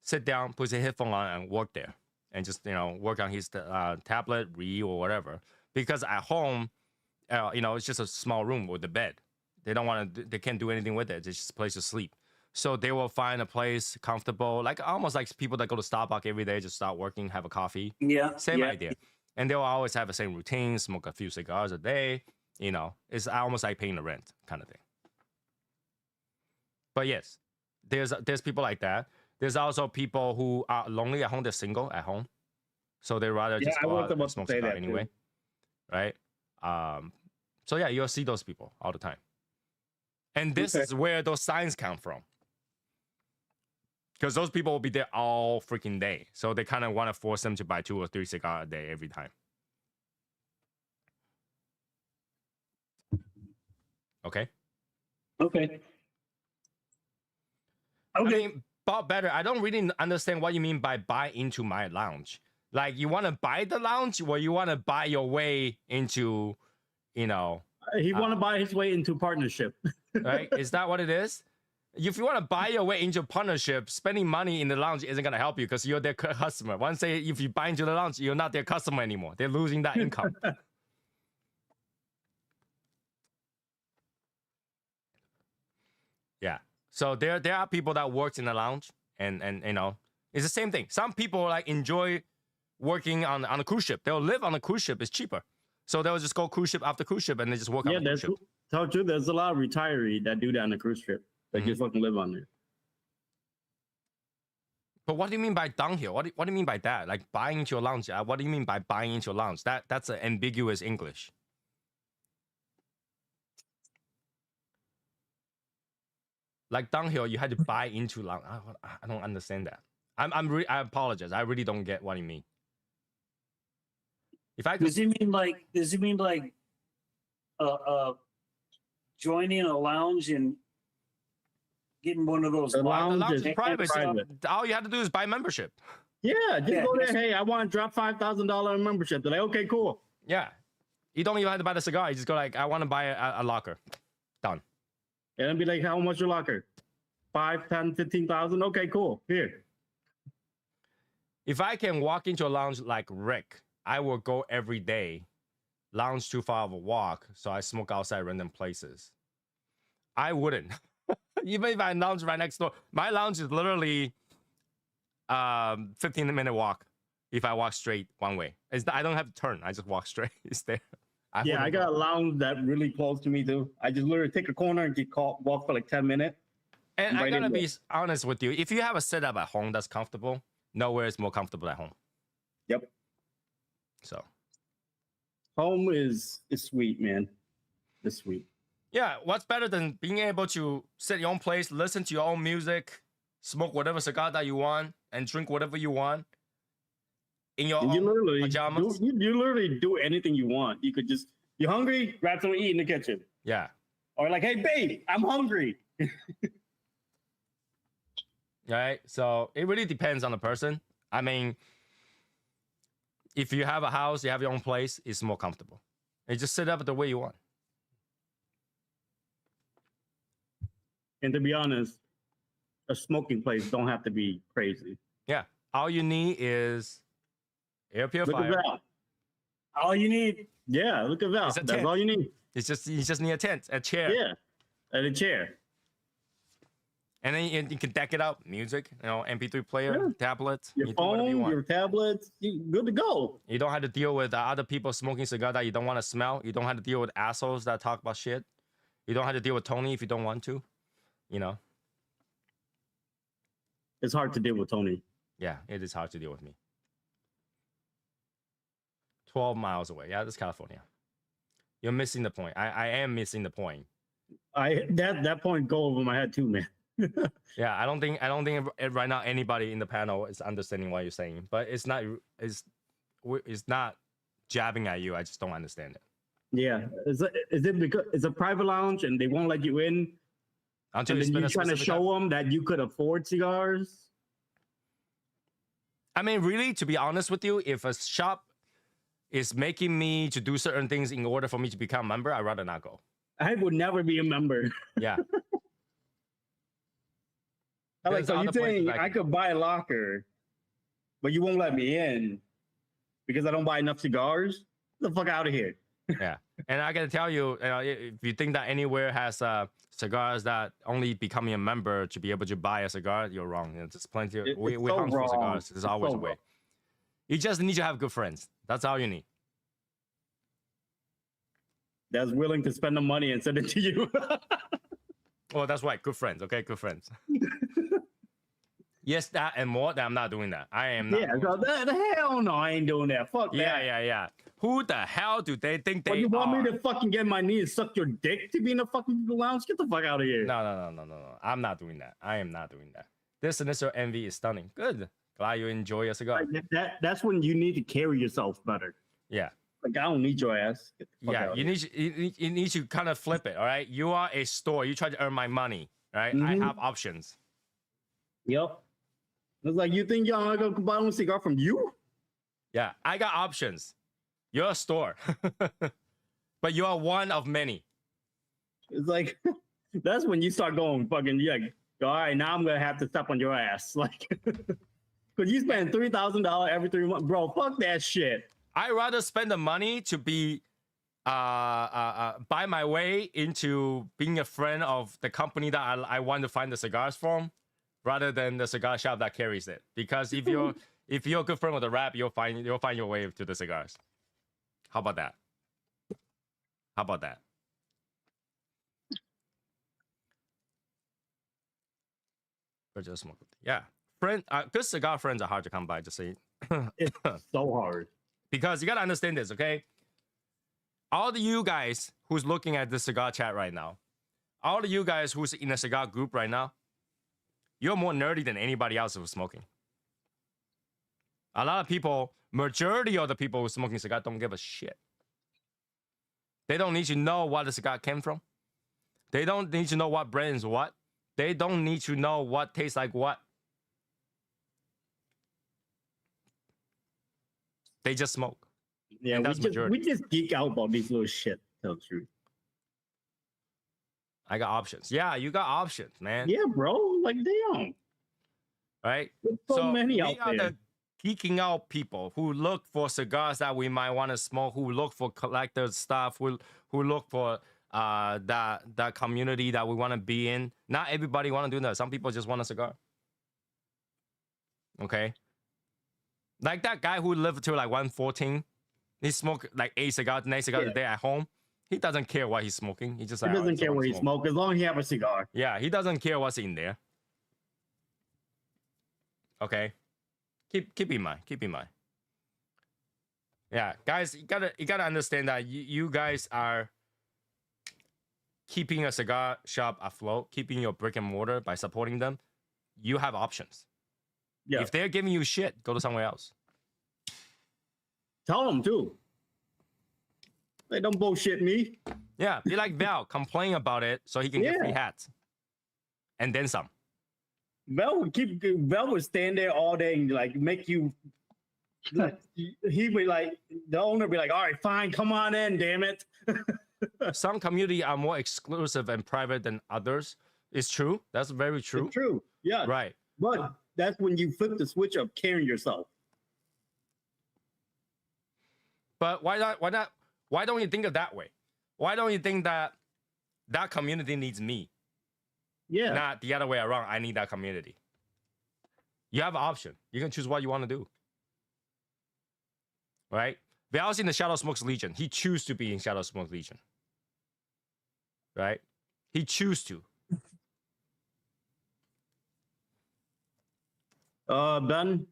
sit down, put his headphone on, and work there, and just work on his tablet, read or whatever. Because at home, it's just a small room with a bed. They don't want to. They can't do anything with it. It's just a place to sleep. So they will find a place comfortable, like almost like people that go to Starbucks every day, just start working, have a coffee. Yeah. Same idea. And they'll always have the same routine, smoke a few cigars a day. It's almost like paying the rent kind of thing. But yes, there's people like that. There's also people who are lonely at home. They're single at home, so they rather just go out and smoke cigar anyway, right? So yeah, you'll see those people all the time. And this is where those signs come from. Because those people will be there all freaking day. So they kind of want to force them to buy 2 or 3 cigars a day every time. Okay? Okay. I mean, Bob Better, I don't really understand what you mean by buy into my lounge. Like, you want to buy the lounge, or you want to buy your way into, He want to buy his way into partnership. Right? Is that what it is? If you want to buy your way into partnership, spending money in the lounge isn't going to help you because you're their customer. If you buy into the lounge, you're not their customer anymore. They're losing that income. Yeah. So there are people that works in the lounge and it's the same thing. Some people like enjoy working on a cruise ship. They'll live on a cruise ship. It's cheaper. So they'll just go cruise ship after cruise ship and they just work on the cruise ship. Tell you, there's a lot of retirees that do that on a cruise ship. They just fucking live on there. But what do you mean by downhill? What do you mean by that? Like buying into your lounge? What do you mean by buying into your lounge? That's an ambiguous English. Like downhill, you had to buy into lounge. I don't understand that. I apologize. I really don't get what you mean. If I could, Does he mean like joining a lounge and getting one of those The the lounge lounge is is private. private. All you have to do is buy membership. Yeah, just Yeah, go there. Hey, I want to drop $5,000 in membership. They're like, okay, cool. Yeah. You don't even have to buy the cigar. You just go like, I want to buy a locker. Done. And then be like, how much your locker? 5, 10, 15,000? Okay, cool. Here. If I can walk into a lounge like Rick, I will go every day. Lounge too far of a walk, so I smoke outside random places. I wouldn't. Even if I lounge right next door. My lounge is literally 15-minute walk if I walk straight one way. I don't have to turn. I just walk straight. It's there. I got a lounge that really close to me too. I just literally take a corner and walk for like 10 minutes. And I right gotta in be honest with you. If you have a setup at home that's comfortable, nowhere is more comfortable at home. Yep. So home is sweet, man. It's sweet. yeah, what's better than being able to sit your own place, listen to your own music, smoke whatever cigar that you want, and drink whatever you want in your And you own literally pajamas? you literally do anything you want. You could just, you're hungry, grab something to eat in the kitchen. Yeah. Or like, hey babe, I'm hungry. Right. So it really depends on the person. I mean, if you have a house, you have your own place, it's more comfortable. You just sit up the way you want. And to be honest, a smoking place don't have to be crazy. Yeah. All you need is air Look at purifier. Val. All you need. Yeah, look at Val. It's a That's tent. all you need. It's just you just need a tent, a chair. Yeah, and a chair. And then you can deck it up. Music, MP3 player, Yeah. tablet. Your you do whatever you phone, want. your tablets, you good to go. You don't have to deal with other people smoking cigar that you don't want to smell. You don't have to deal with assholes that talk about shit. You don't have to deal with Tony if you don't want to. It's hard to deal with Tony. Yeah, it is hard to deal with me. 12 miles away. Yeah, that's California. You're missing the point. I am missing the point. That point go over my head too, man. Yeah, I don't think right now anybody in the panel is understanding what you're saying. But it's not jabbing at you. I just don't understand it. Yeah, is it because it's a private lounge and they won't let you in? Until And you then spend you're a trying to specific time. show them that you could afford cigars. I mean, really, to be honest with you, if a shop is making me to do certain things in order for me to become a member, I'd rather not go. I would never be a member. Yeah. I'm like, There's so you other places saying I I can could buy a locker, but you won't let me in because I don't buy enough cigars? Get the fuck out of here. Yeah. And I gotta tell you, if you think that anywhere has cigars that only becoming a member to be able to buy a cigar, you're wrong. There's plenty of, we so hunt for wrong. cigars. There's It's always so a way. wrong. You just need to have good friends. That's all you need. That's willing to spend the money and send it to you. Oh, that's right. Good friends. Okay, good friends. Yes, that and more. That I'm not doing that. I am not. Yeah, doing so that. the hell no, I ain't doing that. Fuck Yeah, that. yeah. Who the hell do they think What, they you want are? me to fucking get my knee and suck your dick to be in the fucking lounge? Get the fuck out of here. No. I'm not doing that. I am not doing that. This initial envy is stunning. Good. Glad you enjoy your cigar. Like, that's when you need to carry yourself better. Yeah. Like, I don't need your ass. Get the fuck Yeah, out you of here. you need to kind of flip it, all right? You are a store. You try to earn my money, right? Mhm. I have options. Yep. It's like, you think y'all gonna buy one cigar from you? Yeah, I got options. You're a store. But you are one of many. It's like, that's when you start going fucking, you're like, all right, now I'm gonna have to step on your ass. Like, because you spend $3,000 every 3 months. Bro, fuck that shit. I'd rather spend the money to be buy my way into being a friend of the company that I want to find the cigars from, rather than the cigar shop that carries it. Because if you're a good friend with the rap, you'll find your way to the cigars. How about that? How about that? Yeah, good cigar friends are hard to come by. Just say It's so hard. because you gotta understand this, okay? All of you guys who's looking at the cigar chat right now, all of you guys who's in a cigar group right now, you're more nerdy than anybody else who's smoking. A lot of people, majority of the people who smoking cigar don't give a shit. They don't need to know what the cigar came from. They don't need to know what brand is what. They don't need to know what tastes like what. They just smoke. Yeah, And that's majority. we just geek out about these little shit. Tell the truth. I got options. Yeah, you got options, man. Yeah, bro. Like, damn. Right? There's so many we out are there. the geeking out people who look for cigars that we might want to smoke, who look for collector stuff, who look for that community that we want to be in. Not everybody want to do that. Some people just want a cigar. Okay? Like that guy who lived till like 114. He smoked like 8 cigars, 9 cigars a day at home. He doesn't care what he's smoking. He just He like, doesn't it's care what what I'm he smoking. smoke as long as he have a cigar. Yeah, he doesn't care what's in there. Okay? Keep in mind. Keep in mind. Yeah, guys, you gotta understand that you guys are keeping a cigar shop afloat, keeping your brick and mortar by supporting them. You have options. Yeah. If they're giving you shit, go to somewhere else. Tell them too. They don't bullshit me. Yeah, be like Val, complain about it so he can get free hats, and then some. Val would stand there all day and like make you. Like, he would like the owner be like, all right, fine, come on in, damn it. Some community are more exclusive and private than others. It's true. That's very true. It's true. Yeah. Right. But that's when you flip the switch of carrying yourself. But why not? Why don't you think of that way? Why don't you think that that community needs me? Yeah. Not the other way around. I need that community. You have an option. You can choose what you want to do. Right? Val's in the Shadow Smokes Legion. He choose to be in Shadow Smokes Legion. Right? He choose to. Ben,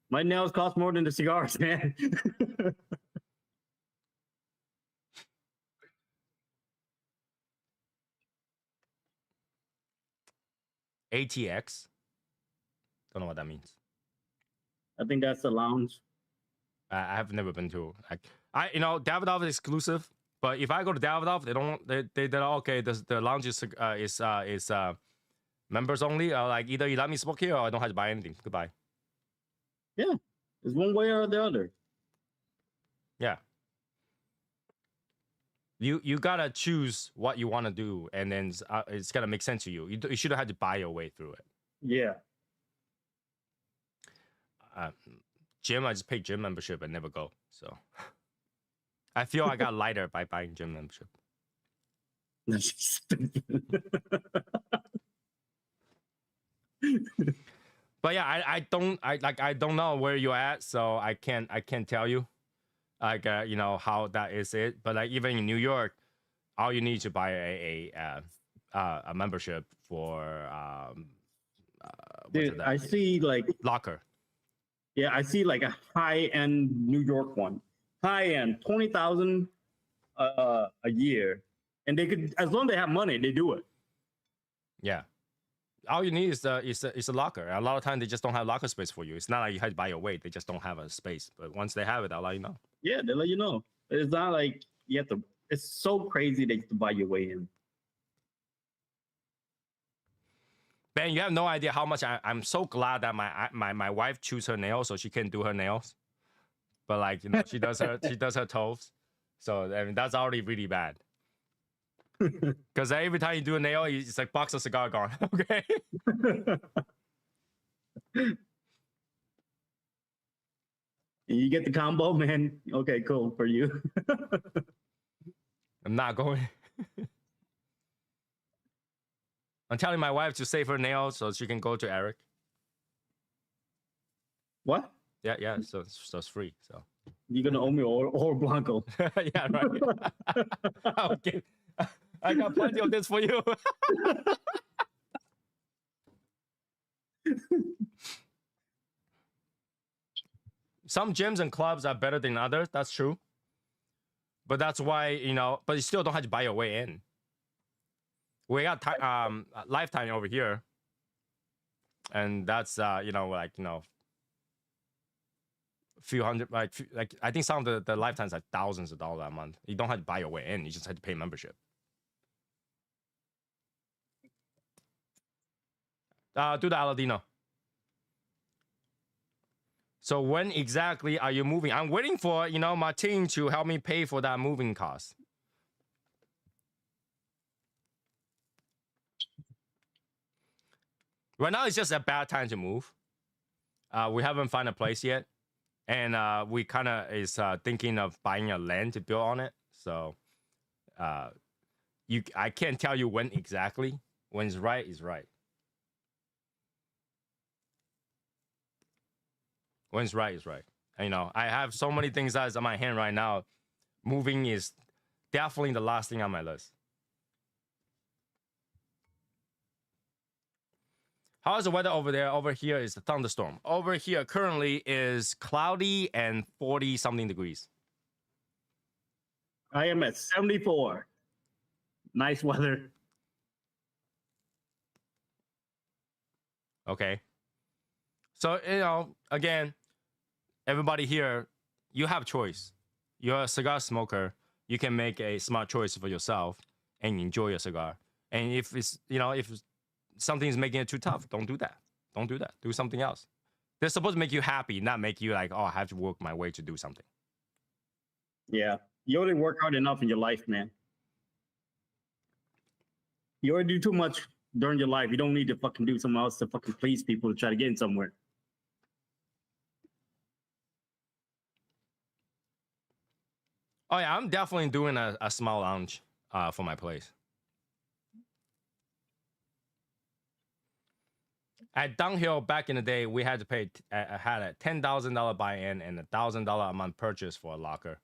my nails cost more than the cigars, man. ATX. Don't know what that means. I think that's the lounge. I have never been to. Davidoff is exclusive. But if I go to Davidoff, they're okay. The lounge is members only. Like either you let me smoke here or I don't have to buy anything. Goodbye. Yeah, it's one way or the other. Yeah. You gotta choose what you want to do, and then it's gotta make sense to you. You shouldn't have to buy your way through it. Yeah. Gym, I just pay gym membership and never go. So I feel I got lighter by buying gym membership. That's stupid. But yeah, I don't know where you're at, so I can't tell you, like how that is it. But like even in New York, all you need to buy a membership for Dude, I see like locker. Yeah, I see like a high-end New York one. High-end, 20,000 a year. And they could, as long as they have money, they do it. Yeah. All you need is a locker. A lot of times they just don't have locker space for you. It's not like you have to buy your weight. They just don't have a space. But once they have it, I'll let you know. Yeah, they let you know. It's not like you have to, it's so crazy that you have to buy your way in. Ben, you have no idea how much I'm so glad that my wife chews her nails so she can do her nails. But like, she does her toes. So I mean that's already really bad. Because every time you do a nail, it's like box of cigar gone. Okay. You get the combo, man. Okay, cool for you. I'm not going. I'm telling my wife to save her nails so she can go to Eric. What? Yeah. So it's free. So you're gonna owe me or Blanco. Yeah, right. Okay. I got plenty of this for you. Some gyms and clubs are better than others. That's true. But that's why, but you still don't have to buy your way in. We got Lifetime over here. And that's, a few hundred, like I think some of the Lifetimes are thousands of dollars a month. You don't have to buy your way in. You just have to pay membership. Do the Aladino. So when exactly are you moving? I'm waiting for, Martin to help me pay for that moving cost. Right now, it's just a bad time to move. We haven't found a place yet. And we kind of is thinking of buying a land to build on it. So I can't tell you when exactly. When it's right, it's right. When it's right, it's right. And, I have so many things that's on my hand right now. Moving is definitely the last thing on my list. How's the weather over there? Over here is a thunderstorm. Over here currently is cloudy and 40 something degrees. I am at 74. Nice weather. Okay. So, you know, again, everybody here, you have choice. You're a cigar smoker. You can make a smart choice for yourself and enjoy your cigar. And if it's, you know, if something is making it too tough, don't do that. Don't do that. Do something else. They're supposed to make you happy, not make you like, oh, I have to work my way to do something. Yeah. You already work hard enough in your life, man. You already do too much during your life. You don't need to fucking do something else to fucking please people to try to get in somewhere. Oh, yeah, I'm definitely doing a small lounge for my place. At Downhill back in the day, we had to pay had a $10,000 buy-in and $1,000 a month purchase for a locker.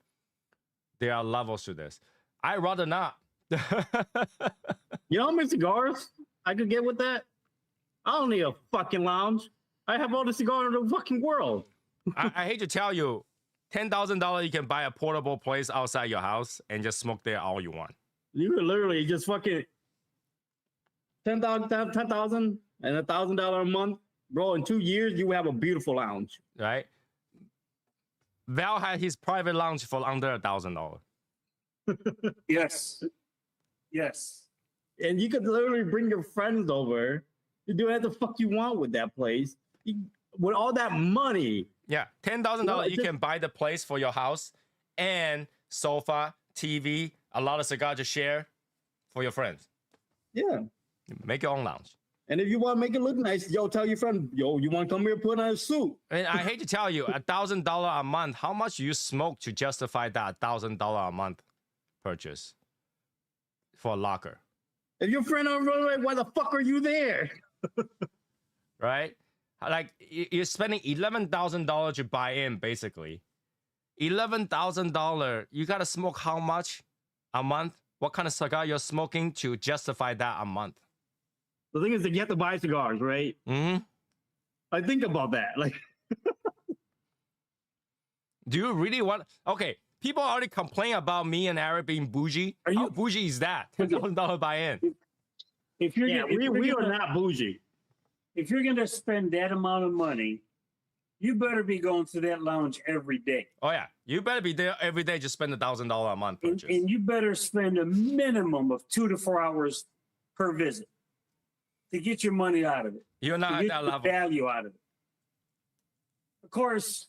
There are levels to this. I'd rather not. You know how many cigars I could get with that? I don't need a fucking lounge. I have all the cigars in the fucking world. I hate to tell you, $10,000 you can buy a portable place outside your house and just smoke there all you want. You could literally just fucking $10,000 and $1,000 a month, bro. In 2 years, you will have a beautiful lounge. Right? Val had his private lounge for under $1,000. Yes. Yes. And you could literally bring your friends over. You do whatever the fuck you want with that place. With all that money. Yeah, $10,000 you can buy the place for your house and sofa, TV, a lot of cigars to share for your friends. Yeah. Make your own lounge. And if you want to make it look nice, yo, tell your friend, yo, you want to come here and put on a suit. And I hate to tell you, $1,000 a month, how much do you smoke to justify that $1,000 a month purchase for a locker? If your friend on runway, why the fuck are you there? Right? Like, you're spending $11,000 to buy in, basically. $11,000, you got to smoke how much a month? What kind of cigar you're smoking to justify that a month? The thing is that you have to buy cigars, right? Mm-hmm. I think about that. Like, do you really want? Okay, people already complain about me and Eric being bougie. How bougie is that? $10,000 buy-in. If you're yeah, gonna, we are not bougie. If you're going to spend that amount of money, you better be going to that lounge every day. Oh yeah, you better be there every day. Just spend $1,000 a month purchase. And you better spend a minimum of 2 to 4 hours per visit to get your money out of it. You're not at that level. Value out of it. Of course,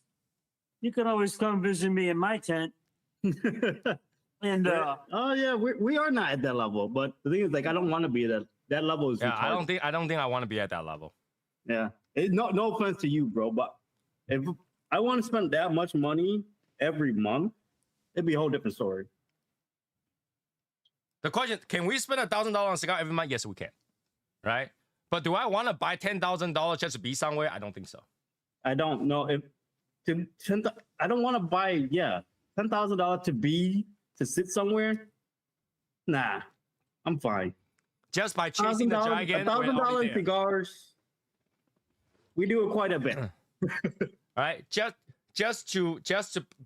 you can always come visit me in my tent. And oh yeah, we are not at that level. But the thing is, like, I don't want to be that level. Is yeah, retarded. I don't think I want to be at that level. Yeah, no offense to you, bro, but if I want to spend that much money every month, it'd be a whole different story. The question: can we spend $1,000 on a cigar every month? Yes, we can. Right? But do I want to buy $10,000 just to be somewhere? I don't think so. I don't know if I don't want to buy $10,000 to sit somewhere. Nah, I'm fine. Just by chasing the dragon, $1,000 cigars. We do it quite a bit. Right? Just to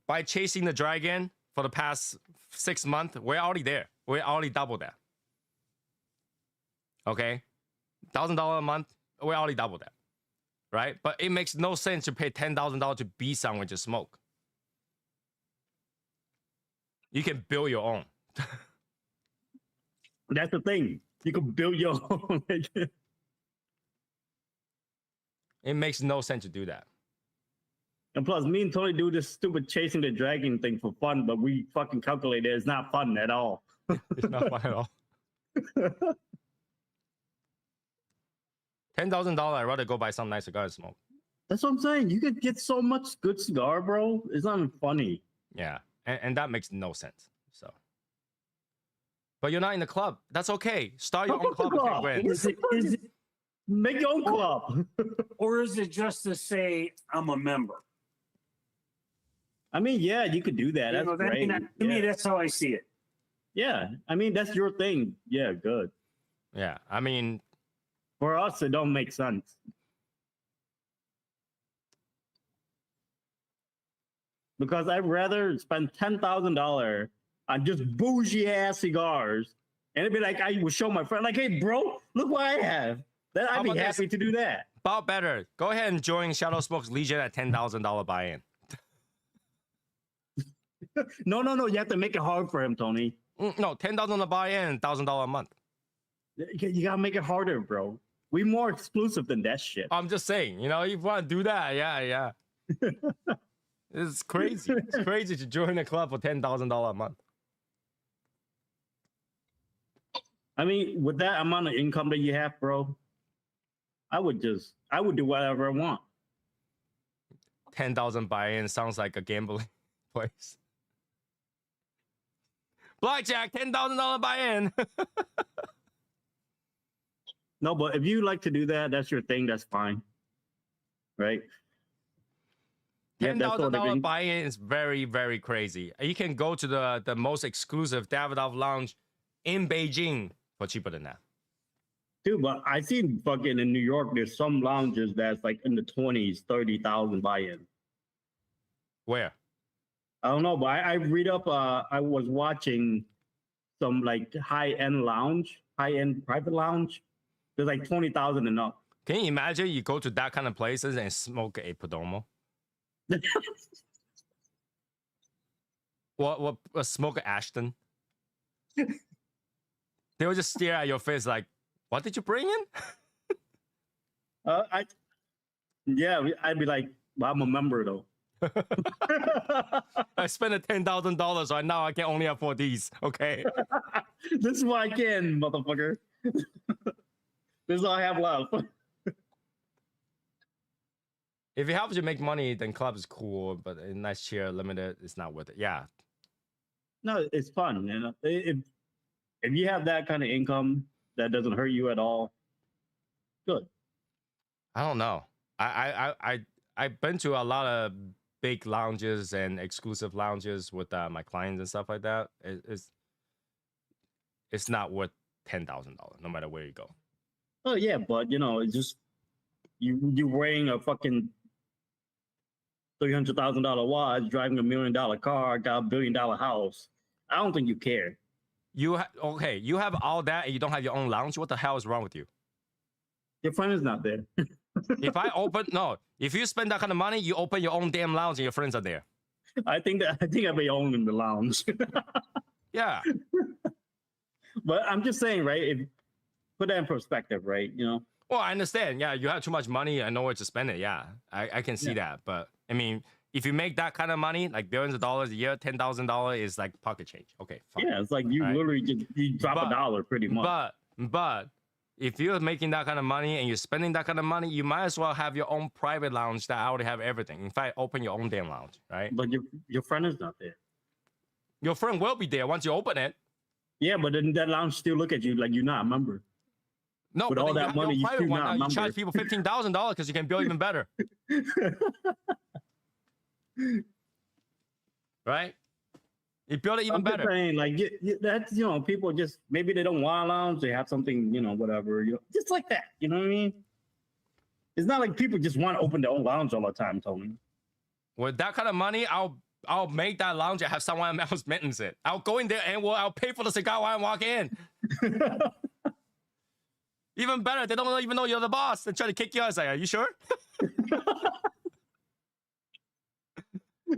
by chasing the dragon for the past 6 months, we're already there. We're already double that. Okay? $1,000 a month, we're already double that. Right? But it makes no sense to pay $10,000 to be somewhere to smoke. You can build your own. That's the thing. You can build your own. It makes no sense to do that. And plus, me and Tony do this stupid chasing the dragon thing for fun, but we fucking calculate it. It's not fun at all. It's not fun at all. $10,000, I'd rather go buy some nice cigar and smoke. That's what I'm saying. You could get so much good cigar, bro. It's not even funny. Yeah, and that makes no sense. So, but you're not in the club. That's okay. Start your own club and take brands. is it, Make your own club. or is it just to say I'm a member? I mean, yeah, you could do that. That's great. To me, that's how I see it. Yeah, I mean, that's your thing. Yeah, good. Yeah, I mean, For us, it don't make sense. Because I'd rather spend $10,000 on just bougie ass cigars, and it'd be like I would show my friend, like, "Hey, bro, look what I have." Then How I'd be about happy this? to do that. About better. Go ahead and join Shadow Smoke's Legion at $10,000 buy-in. No. You have to make it hard for him, Tony. No, $10,000 buy-in, $1,000 a month. You gotta make it harder, bro. We more exclusive than that shit. I'm just saying, you know, you want to do that, yeah. It's crazy. It's crazy to join a club for $10,000 a month. I mean, with that amount of income that you have, bro, I would do whatever I want. 10,000 buy-in sounds like a gambling place. Blackjack, $10,000 buy-in. No, but if you like to do that, that's your thing. That's fine, right? Yeah, that's what I $10,000 think. buy-in is very, very crazy. You can go to the most exclusive Davidoff lounge in Beijing for cheaper than that. Dude, but I seen fucking in New York, there's some lounges that's like in the 20s, 30,000 buy-in. Where? I don't know, but I read up. I was watching some like high-end private lounge. There's like 20,000 and up. Can you imagine you go to that kind of places and smoke a Perdomo? What smoke a Ashton? They would just stare at your face like, what did you bring in? I'd be like, well, I'm a member though. I spent $10,000, so now I can only afford these. Okay. This is what I can, motherfucker. This is all I have left. If it helps you make money, then club is cool, but in nice year limited, it's not worth it. Yeah. No, it's fun. You know, if you have that kind of income that doesn't hurt you at all, good. I don't know. I've been to a lot of big lounges and exclusive lounges with my clients and stuff like that. It's not worth $10,000 no matter where you go. Oh yeah, but you know, it's just you're wearing a fucking $300,000 watch, driving $1 million car, got $1 billion house. I don't think you care. You have all that and you don't have your own lounge. What the hell is wrong with you? Your friend is not there. If you spend that kind of money, you open your own damn lounge and your friends are there. I think I may own in the lounge. Yeah. But I'm just saying, right? Put that in perspective, right? You know. Well, I understand. Yeah, you have too much money. I know where to spend it. Yeah, I can see that. But I mean, if you make that kind of money, like billions of dollars a year, $10,000 is like pocket change. Okay, fine. Yeah, it's like you literally just drop a dollar pretty much. But if you're making that kind of money and you're spending that kind of money, you might as well have your own private lounge that already have everything. In fact, open your own damn lounge, right? But your friend is not there. Your friend will be there once you open it. Yeah, but then that lounge still look at you like you're not a member. No, with but all that money, you still not a you member. charge people $15,000 because you can build even better. Right? You build it even better. Saying, like that's people just maybe they don't want a lounge, they have something, whatever, just like that. You know what I mean? It's not like people just want to open their own lounge all the time, Tony. With that kind of money, I'll make that lounge and have someone else maintenance it. I'll go in there and I'll pay for the cigar while I walk in. Even better, they don't even know you're the boss. They try to kick you out. It's like, are you sure?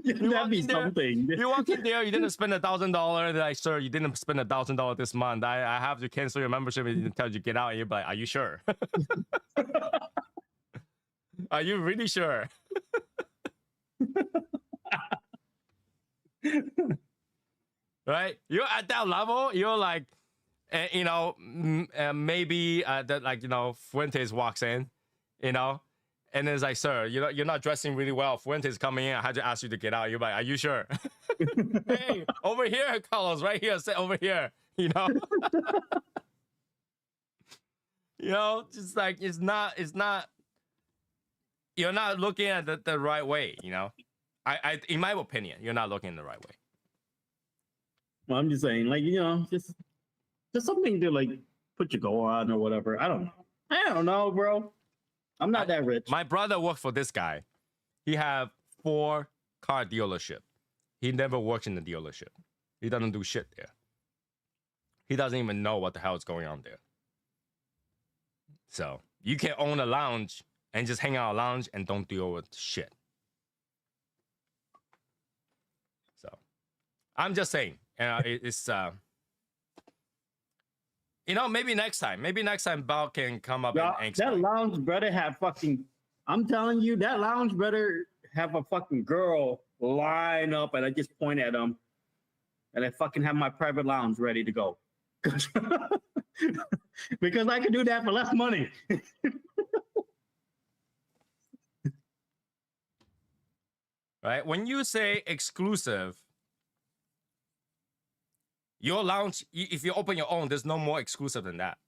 That'd be something. You walk in there, you didn't spend $1,000. They're like, sir, you didn't spend $1,000 this month. I have to cancel your membership and tell you to get out. And you're like, are you sure? Are you really sure? Right? You're at that level. You're like, maybe Fuentes walks in, and it's like, sir, you're not dressing really well. Fuentes coming in. I had to ask you to get out. You're like, are you sure? Hey, over here, Carlos, right here, sit over here. Just like it's not. You're not looking at the right way. I in my opinion, you're not looking the right way. Well, I'm just saying, like, just something to like put your goal on or whatever. I don't know. I don't know, bro. I'm not that rich. My brother worked for this guy. He have 4 car dealership. He never works in the dealership. He doesn't do shit there. He doesn't even know what the hell is going on there. So you can own a lounge and just hang out a lounge and don't deal with shit. So I'm just saying, it's maybe next time Bao can come up and explain. That lounge better have fucking. I'm telling you, that lounge better have a fucking girl line up, and I just point at them, and I fucking have my private lounge ready to go. Because I can do that for less money. Right? When you say exclusive, your lounge, if you open your own, there's no more exclusive than that.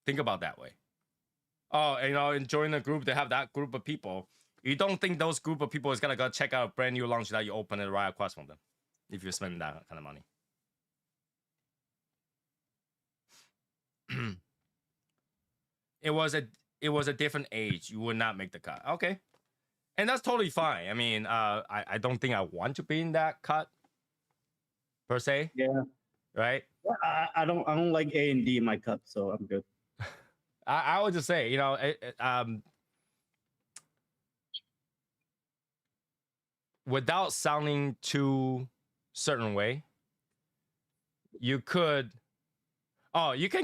Think about that way. Oh, and join a group, they have that group of people. You don't think those group of people is gonna go check out a brand new lounge that you open it right across from them if you're spending that kind of money. It was a different age. You would not make the cut. Okay. And that's totally fine. I mean, I don't think I want to be in that cut per se. Yeah. Right? I don't like A and D in my cut, so I'm good. I would just say, without sounding too certain way, you can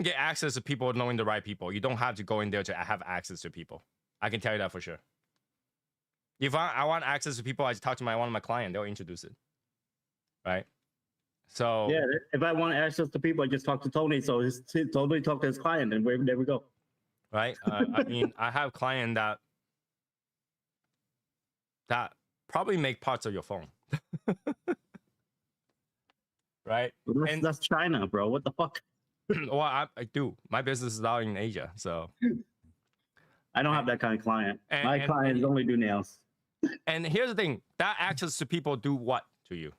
get access to people knowing the right people. You don't have to go in there to have access to people. I can tell you that for sure. If I want access to people, I just talk to one of my clients. They'll introduce it. Right? So yeah, if I want access to people, I just talk to Tony. So Tony talk to his client, and there we go. Right? I mean, I have clients that probably make parts of your phone. Right? That's China, bro. What the fuck? Well, I do. My business is out in Asia, so I don't have that kind of client. My clients only do nails. And here's the thing: that access to people do what to you?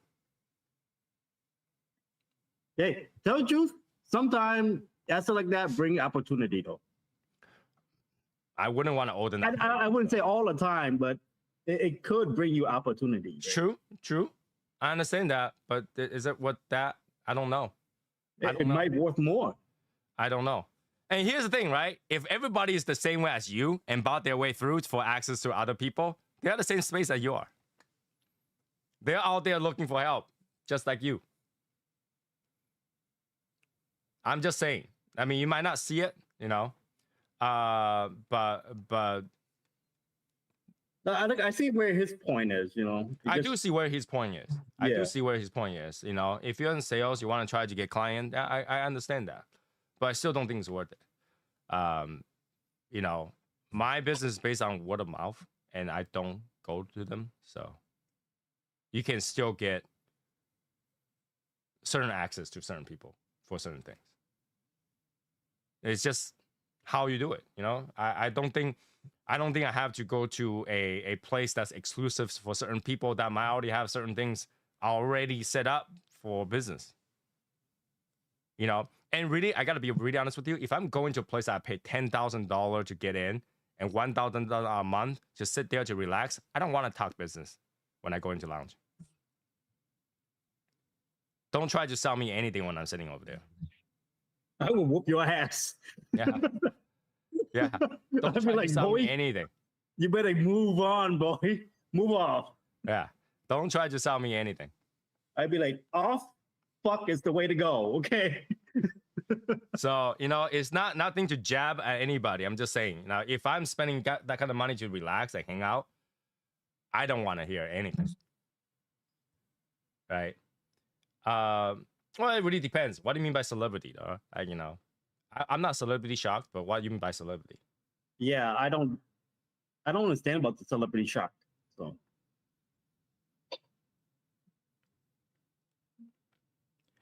Hey, tell the truth. Sometimes answer like that bring opportunity, though. I wouldn't want to order that. I wouldn't say all the time, but it could bring you opportunity. True. I understand that, but is it what that? I don't know. It might be worth more. I don't know. And here's the thing, right? If everybody is the same way as you and bought their way through for access to other people, they're the same space that you are. They're out there looking for help, just like you. I'm just saying. I mean, you might not see it, but I see where his point is, I do see where his point is. I do see where his point is. If you're in sales, you want to try to get client. I understand that, but I still don't think it's worth it. My business is based on word of mouth, and I don't go to them, so you can still get certain access to certain people for certain things. It's just how you do it. I don't think I have to go to a place that's exclusive for certain people that might already have certain things already set up for business. And really, I gotta be really honest with you. If I'm going to a place that I pay $10,000 to get in and $1,000 a month to sit there to relax, I don't want to talk business when I go into lounge. Don't try to sell me anything when I'm sitting over there. I will whoop your ass. Yeah. Yeah. Don't try to sell me anything. You better move on, boy. Move off. Yeah. Don't try to sell me anything. I'd be like, off fuck is the way to go. Okay. So, it's nothing to jab at anybody. I'm just saying, now, if I'm spending that kind of money to relax and hang out, I don't want to hear anything. Right? Well, it really depends. What do you mean by celebrity, though? I'm not celebrity shocked, but what do you mean by celebrity? Yeah, I don't understand about the celebrity shock. So.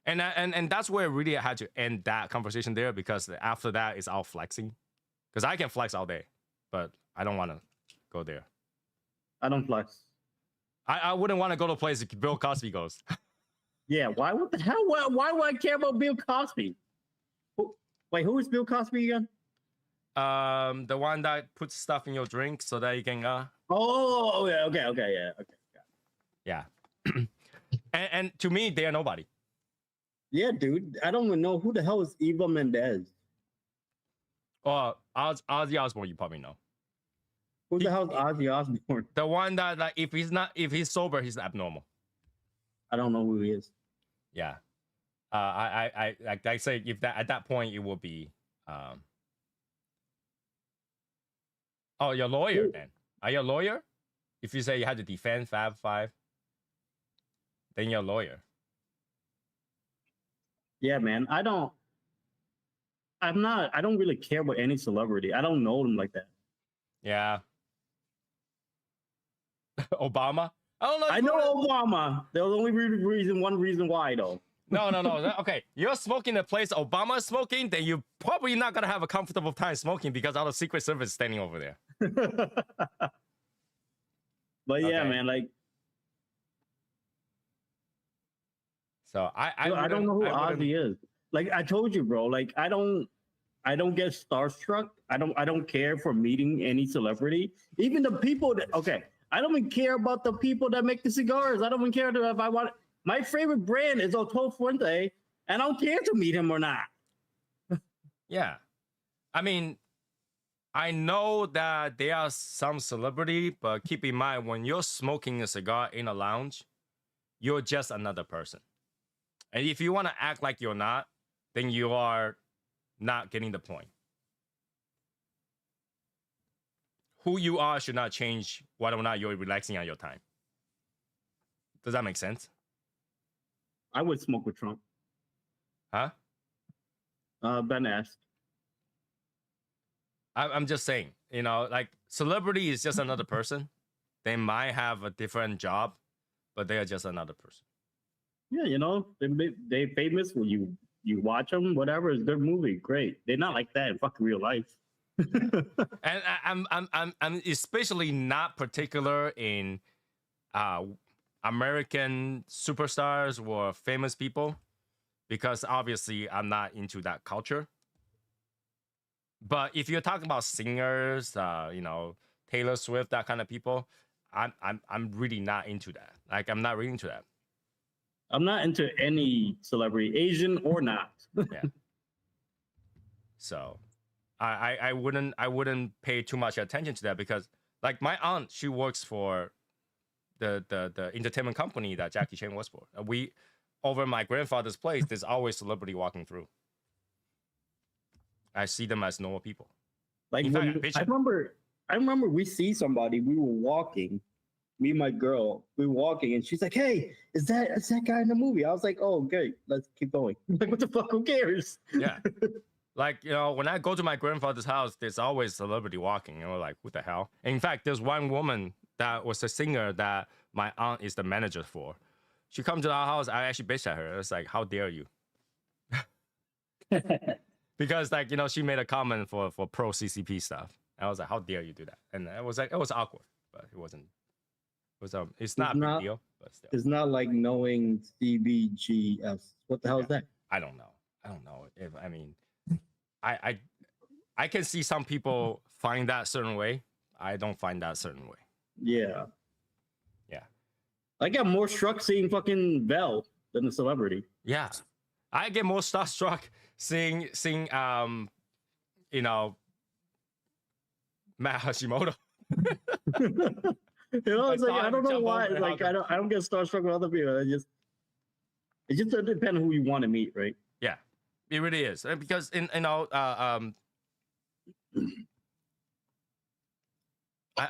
And that's where really I had to end that conversation there, because after that it's all flexing. Because I can flex all day, but I don't want to go there. I don't flex. I wouldn't want to go to a place that Bill Cosby goes. Yeah, why? What the hell? Why would I care about Bill Cosby? Wait, who is Bill Cosby again? The one that puts stuff in your drink so that you can Oh, yeah, okay, yeah, okay. yeah. and to me, they are nobody. Yeah, dude. I don't even know who the hell is Eva Mendes. Oh, Ozzy Osbourne, you probably know. Who the hell is Ozzy Osbourne? The one that like if he's sober, he's abnormal. I don't know who he is. Yeah. I like I say if that at that point it will be oh, you're a lawyer then. Are you a lawyer? If you say you had to defend Fab Five, then you're a lawyer. Yeah, man. I don't really care about any celebrity. I don't know them like that. Yeah. Obama? I don't know. I know Obama. There's only one reason why though. No. Okay, you're smoking the place Obama is smoking, then you're probably not gonna have a comfortable time smoking because all the Secret Service is standing over there. But yeah, Okay. man, like So I don't know who Ozzy is. Like I told you, bro. Like I don't get starstruck. I don't care for meeting any celebrity. Even the people that I don't even care about the people that make the cigars. I don't even care if I want. My favorite brand is Otto Fuente, and I don't care to meet him or not. Yeah. I mean, I know that there are some celebrity, but keep in mind when you're smoking a cigar in a lounge, you're just another person. And if you want to act like you're not, then you are not getting the point. Who you are should not change whether or not you're relaxing at your time. Does that make sense? I would smoke with Trump. Huh? Ben asked. I'm just saying, you know, like celebrity is just another person. They might have a different job, but they are just another person. Yeah, you know, they famous when you watch them, whatever. It's a good movie, great. They're not like that in fucking real life. And I'm especially not particular in American superstars or famous people because obviously I'm not into that culture. But if you're talking about singers, you know, Taylor Swift, that kind of people, I'm really not into that. Like I'm not really into that. I'm not into any celebrity, Asian or not. Yeah. So I wouldn't pay too much attention to that because like my aunt, she works for the entertainment company that Jackie Chan was for. We over my grandfather's place, there's always celebrity walking through. I see them as normal people. Like In fact, I remember we see somebody, we were walking, me and my girl, we were walking, and she's like, "Hey, is that guy in the movie?" I was like, "Oh, great, let's keep going." Like, what the fuck? Who cares? Yeah. Like, you know, when I go to my grandfather's house, there's always celebrity walking. You know, like, what the hell? In fact, there's one woman that was a singer that my aunt is the manager for. She comes to our house, I actually bitched at her. It's like, how dare you? Because, like, you know, she made a comment for pro CCP stuff. I was like, how dare you do that? And it was like, it was awkward, but it wasn't. It's not a big deal, but still. It's not like knowing CBGS. What the hell is that? I don't know. If I mean, I can see some people find that certain way. I don't find that certain way. Yeah. Yeah. I got more struck seeing fucking Bell than the celebrity. Yeah. I get more starstruck seeing you know, Matt Hashimoto. You know, it's like I don't know jump why. over Like I don't get starstruck with other people. It just depends who you want to meet, right? Yeah, it really is because you know I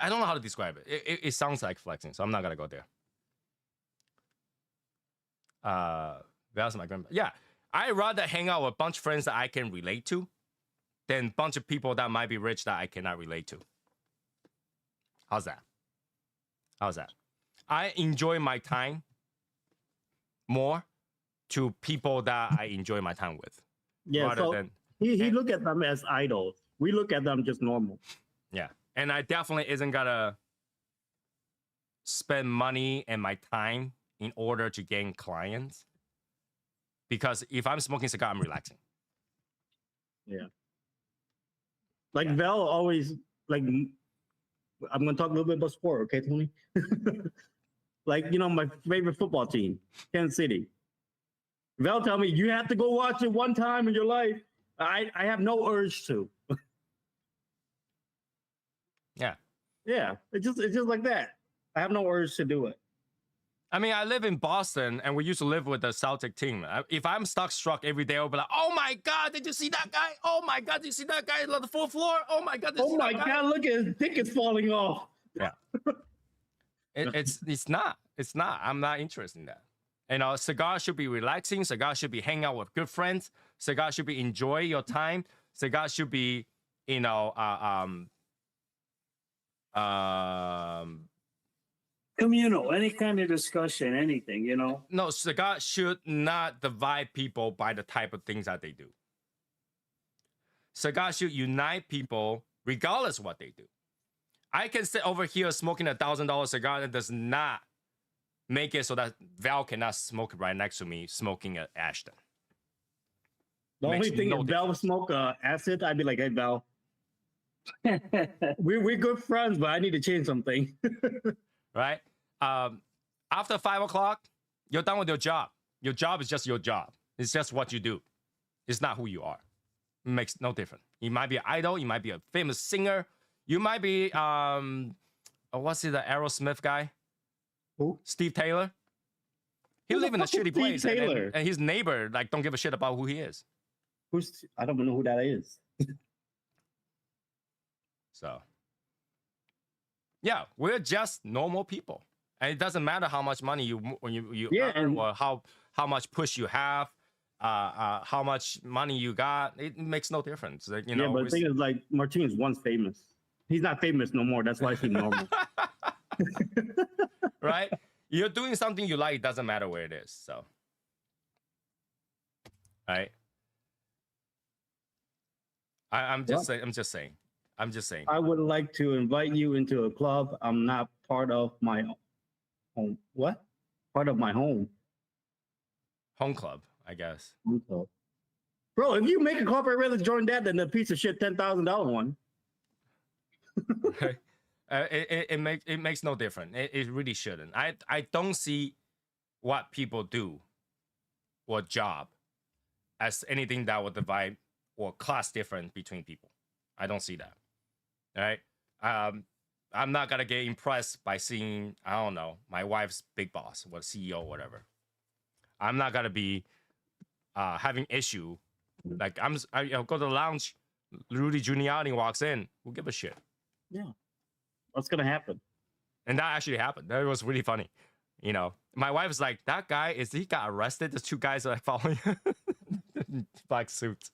don't know how to describe it. It sounds like flexing, so I'm not gonna go there. That's my grandpa. Yeah, I rather hang out with a bunch of friends that I can relate to than a bunch of people that might be rich that I cannot relate to. How's that? I enjoy my time more to people that I enjoy my time with. Yeah, so he look at them as idols. We look at them just normal. Yeah, and I definitely isn't gonna spend money and my time in order to gain clients. Because if I'm smoking cigar, I'm relaxing. Like Val always like. I'm gonna talk a little bit about sport, okay, Tony? Like my favorite football team, Kansas City. Val tell me you have to go watch it one time in your life. I have no urge to. Yeah. Yeah, it's just like that. I have no urge to do it. I mean, I live in Boston, and we used to live with the Celtic team. If I'm struck every day, I'll be like, "Oh my God, did you see that guy? Oh my God, did you see that guy on the fourth floor? Oh my God, did you see that guy? God, look at his dick is falling off." Yeah, it's not. I'm not interested in that. Cigar should be relaxing. Cigar should be hang out with good friends. Cigar should be enjoy your time. Cigar should be, communal, any kind of discussion, anything, No, cigar should not divide people by the type of things that they do. Cigar should unite people regardless of what they do. I can sit over here smoking $1,000 cigar that does not make it so that Val cannot smoke right next to me smoking an Ashton. The only thing, if Val would smoke acid, I'd be like, "Hey, Val, we're good friends, but I need to change something." Right? After 5 o'clock, you're done with your job. Your job is just your job. It's just what you do. It's not who you are. It makes no difference. You might be an idol. You might be a famous singer. You might be, what's the Aerosmith guy? Who? Steve Taylor. He lives in a shitty place. And his neighbor, don't give a shit about who he is. I don't know who that is. So. Yeah, we're just normal people, and it doesn't matter how much money you earn or how much push you have, how much money you got. It makes no difference. But the thing is, like, Martinez once famous. He's not famous no more. That's why he's normal. Right? You're doing something you like. It doesn't matter where it is. So, right? I'm just saying. I would like to invite you into a club. I'm not part of my home. What? Part of my home. Home club, I guess. Home club. Bro, if you make a club, I'd rather join that than the piece of shit $10,000 one. Right. It makes no difference. It really shouldn't. I don't see what people do or job as anything that would divide or class difference between people. I don't see that. All right. I'm not gonna get impressed by seeing, I don't know, my wife's big boss or CEO or whatever. I'm not gonna be having issue. Like I'll go to the lounge, Rudy Giuliani walks in. Who give a shit? Yeah. What's gonna happen? And that actually happened. That was really funny. My wife was like, "That guy he got arrested? There's two guys that following black suits."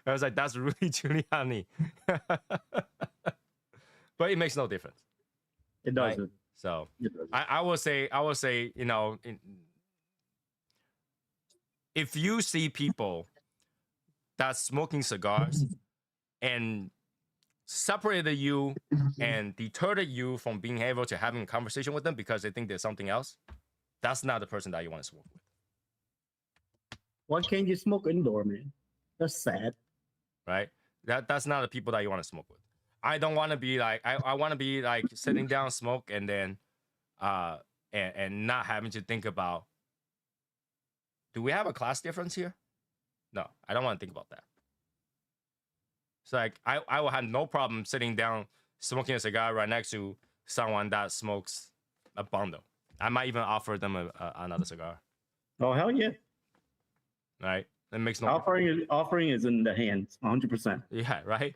I was like, "That's Rudy Giuliani." But it makes no difference. It doesn't. Right? So it doesn't. I will say, if you see people that's smoking cigars and separated you and deterred you from being able to having a conversation with them because they think there's something else, that's not the person that you want to smoke with. Why can't you smoke indoor, man? That's sad. Right? That's not the people that you want to smoke with. I don't want to be like, I want to be like sitting down, smoke, and then and not having to think about, do we have a class difference here? No, I don't want to think about that. It's like I will have no problem sitting down, smoking a cigar right next to someone that smokes a bundle. I might even offer them another cigar. Oh, hell yeah. Right? It makes no offering is in the hands, 100%. Yeah, right?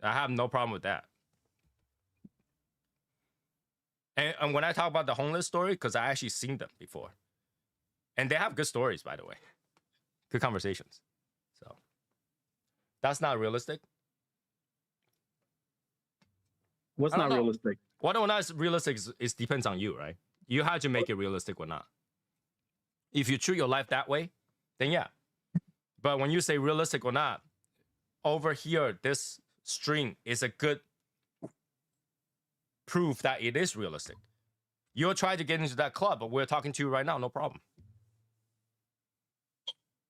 I have no problem with that. And when I talk about the homeless story, because I actually seen them before. And they have good stories, by the way. Good conversations. So that's not realistic. What's not realistic? What not realistic is depends on you, right? You have to make it realistic or not. If you treat your life that way, then yeah. But when you say realistic or not, over here, this string is a good proof that it is realistic. You'll try to get into that club, but we're talking to you right now, no problem.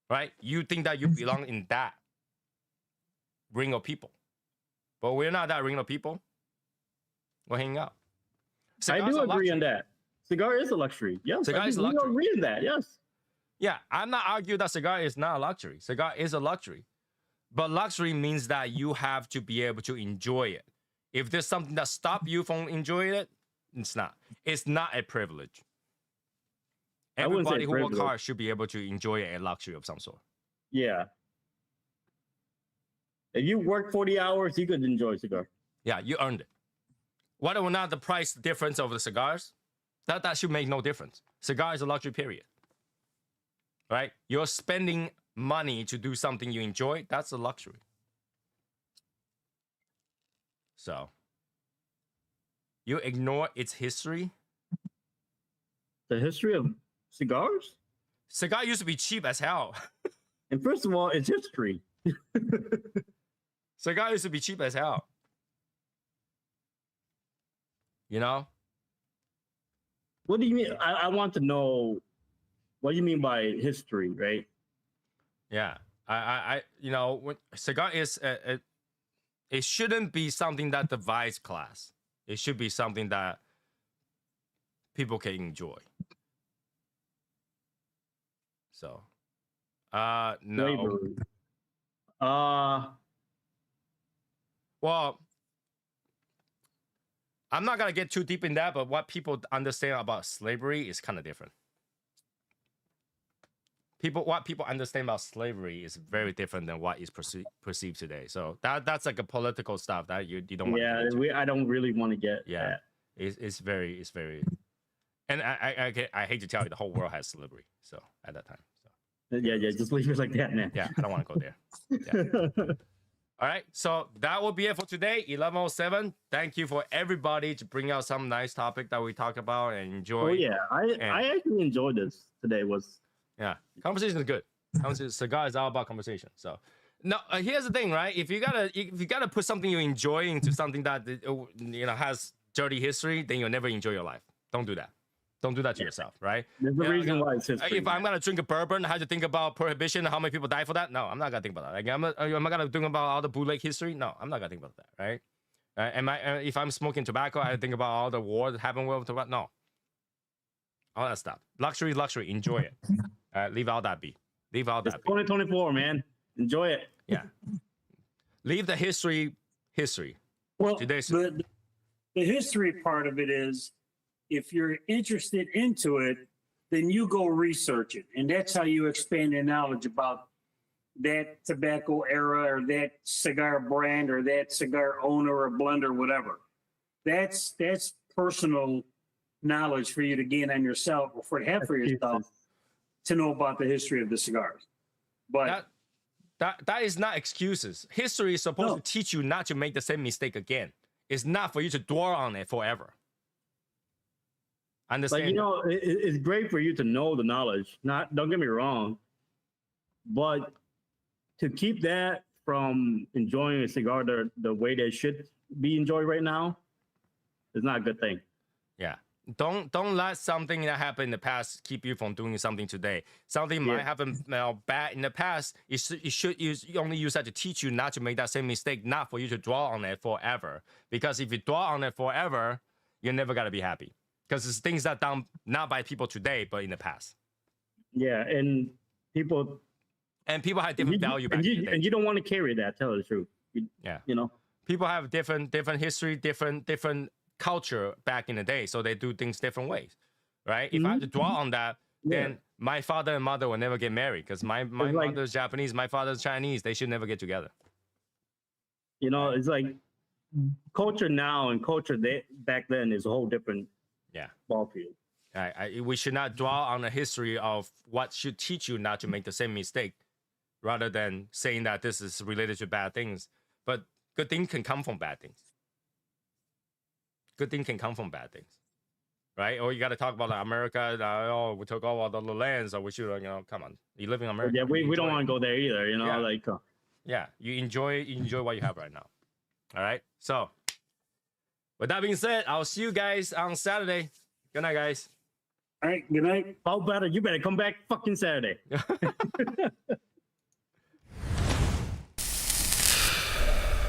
right? You think that you belong in that ring of people, but we're not that ring of people. We're hanging out. I do agree on that. Cigar is a luxury. Yes, Cigar is a we luxury. agree on that. Yes. Yeah, I'm not arguing that cigar is not a luxury. Cigar is a luxury. But luxury means that you have to be able to enjoy it. If there's something that stops you from enjoying it, it's not. It's not a privilege. Everybody who works hard should be able to enjoy a luxury of some sort. Yeah. If you work 40 hours, you could enjoy a cigar. Yeah, you earned it. Whether or not the price difference of the cigars, that should make no difference. Cigar is a luxury, period. Right? You're spending money to do something you enjoy, that's a luxury. So, you ignore its history. The history of cigars? Cigar used to be cheap as hell. And first of all, it's history. Cigar used to be cheap as hell. You know? What do you mean? I want to know what you mean by history, right? Yeah. I you know, when cigar is it shouldn't be something that divides class. It should be something that people can enjoy. So, no. Slavery. Well, I'm not gonna get too deep in that, but what people understand about slavery is kind of different. What people understand about slavery is very different than what is perceived today. So that's like a political stuff that you don't want. Yeah, I don't really want to get. Yeah, that. It's very, and I hate to tell you, the whole world has slavery. So at that time, so Yeah, just leave it like that, man. yeah, I don't want to go there. Yeah. All right, so that will be it for today, 11:07. Thank you for everybody to bring out some nice topic that we talk about and enjoy. Oh yeah, I actually enjoyed this today. Yeah, conversation is good. Cigar is all about conversation. So, now here's the thing, right? If you gotta put something you enjoy into something that has dirty history, then you'll never enjoy your life. Don't do that. Don't do that to yourself, right? There's a reason why it's history. If I'm gonna drink a bourbon, I have to think about prohibition, how many people died for that. No, I'm not gonna think about that. Like, am I gonna think about all the bootleg history? No, I'm not gonna think about that, right? If I'm smoking tobacco, I think about all the war that happened with tobacco. No, all that stuff. Luxury is luxury. Enjoy it. Leave all that be. Leave all that. It's 2024, man. Enjoy it. Yeah. Leave the history. Well, Today's the history part of it is, if you're interested into it, then you go research it. And that's how you expand your knowledge about that tobacco era or that cigar brand or that cigar owner or blender, whatever. That's personal knowledge for you to gain on yourself or for yourself to know about the history of the cigars. But that is not excuses. History is supposed to teach you not to make the same mistake again. It's not for you to dwell on it forever. Understand? Like, it's great for you to know the knowledge. Don't get me wrong, but to keep that from enjoying a cigar the way they should be enjoyed right now is not a good thing. Yeah. Don't let something that happened in the past keep you from doing something today. Something might happen bad in the past. You only use that to teach you not to make that same mistake, not for you to dwell on it forever. Because if you dwell on it forever, you're never gonna be happy. Because it's things that done not by people today, but in the past. Yeah, and people have different value back in the day. And you don't want to carry that. Tell the truth. People have different history, different culture back in the day, so they do things different ways, right? If I have to dwell on that, then my father and mother will never get married because my mother's Japanese, my father's Chinese. They should never get together. It's like culture now and culture back then is a whole different ball field. We should not dwell on the history of what should teach you not to make the same mistake, rather than saying that this is related to bad things. But good things can come from bad things. Good thing can come from bad things, right? Or you got to talk about like America. We took all the lands, so we should, come on. You live in America. Yeah, we don't want to go there either. You enjoy what you have right now. All right. So, with that being said, I'll see you guys on Saturday. Good night, guys. All right. Good night. How better? You better come back fucking Saturday.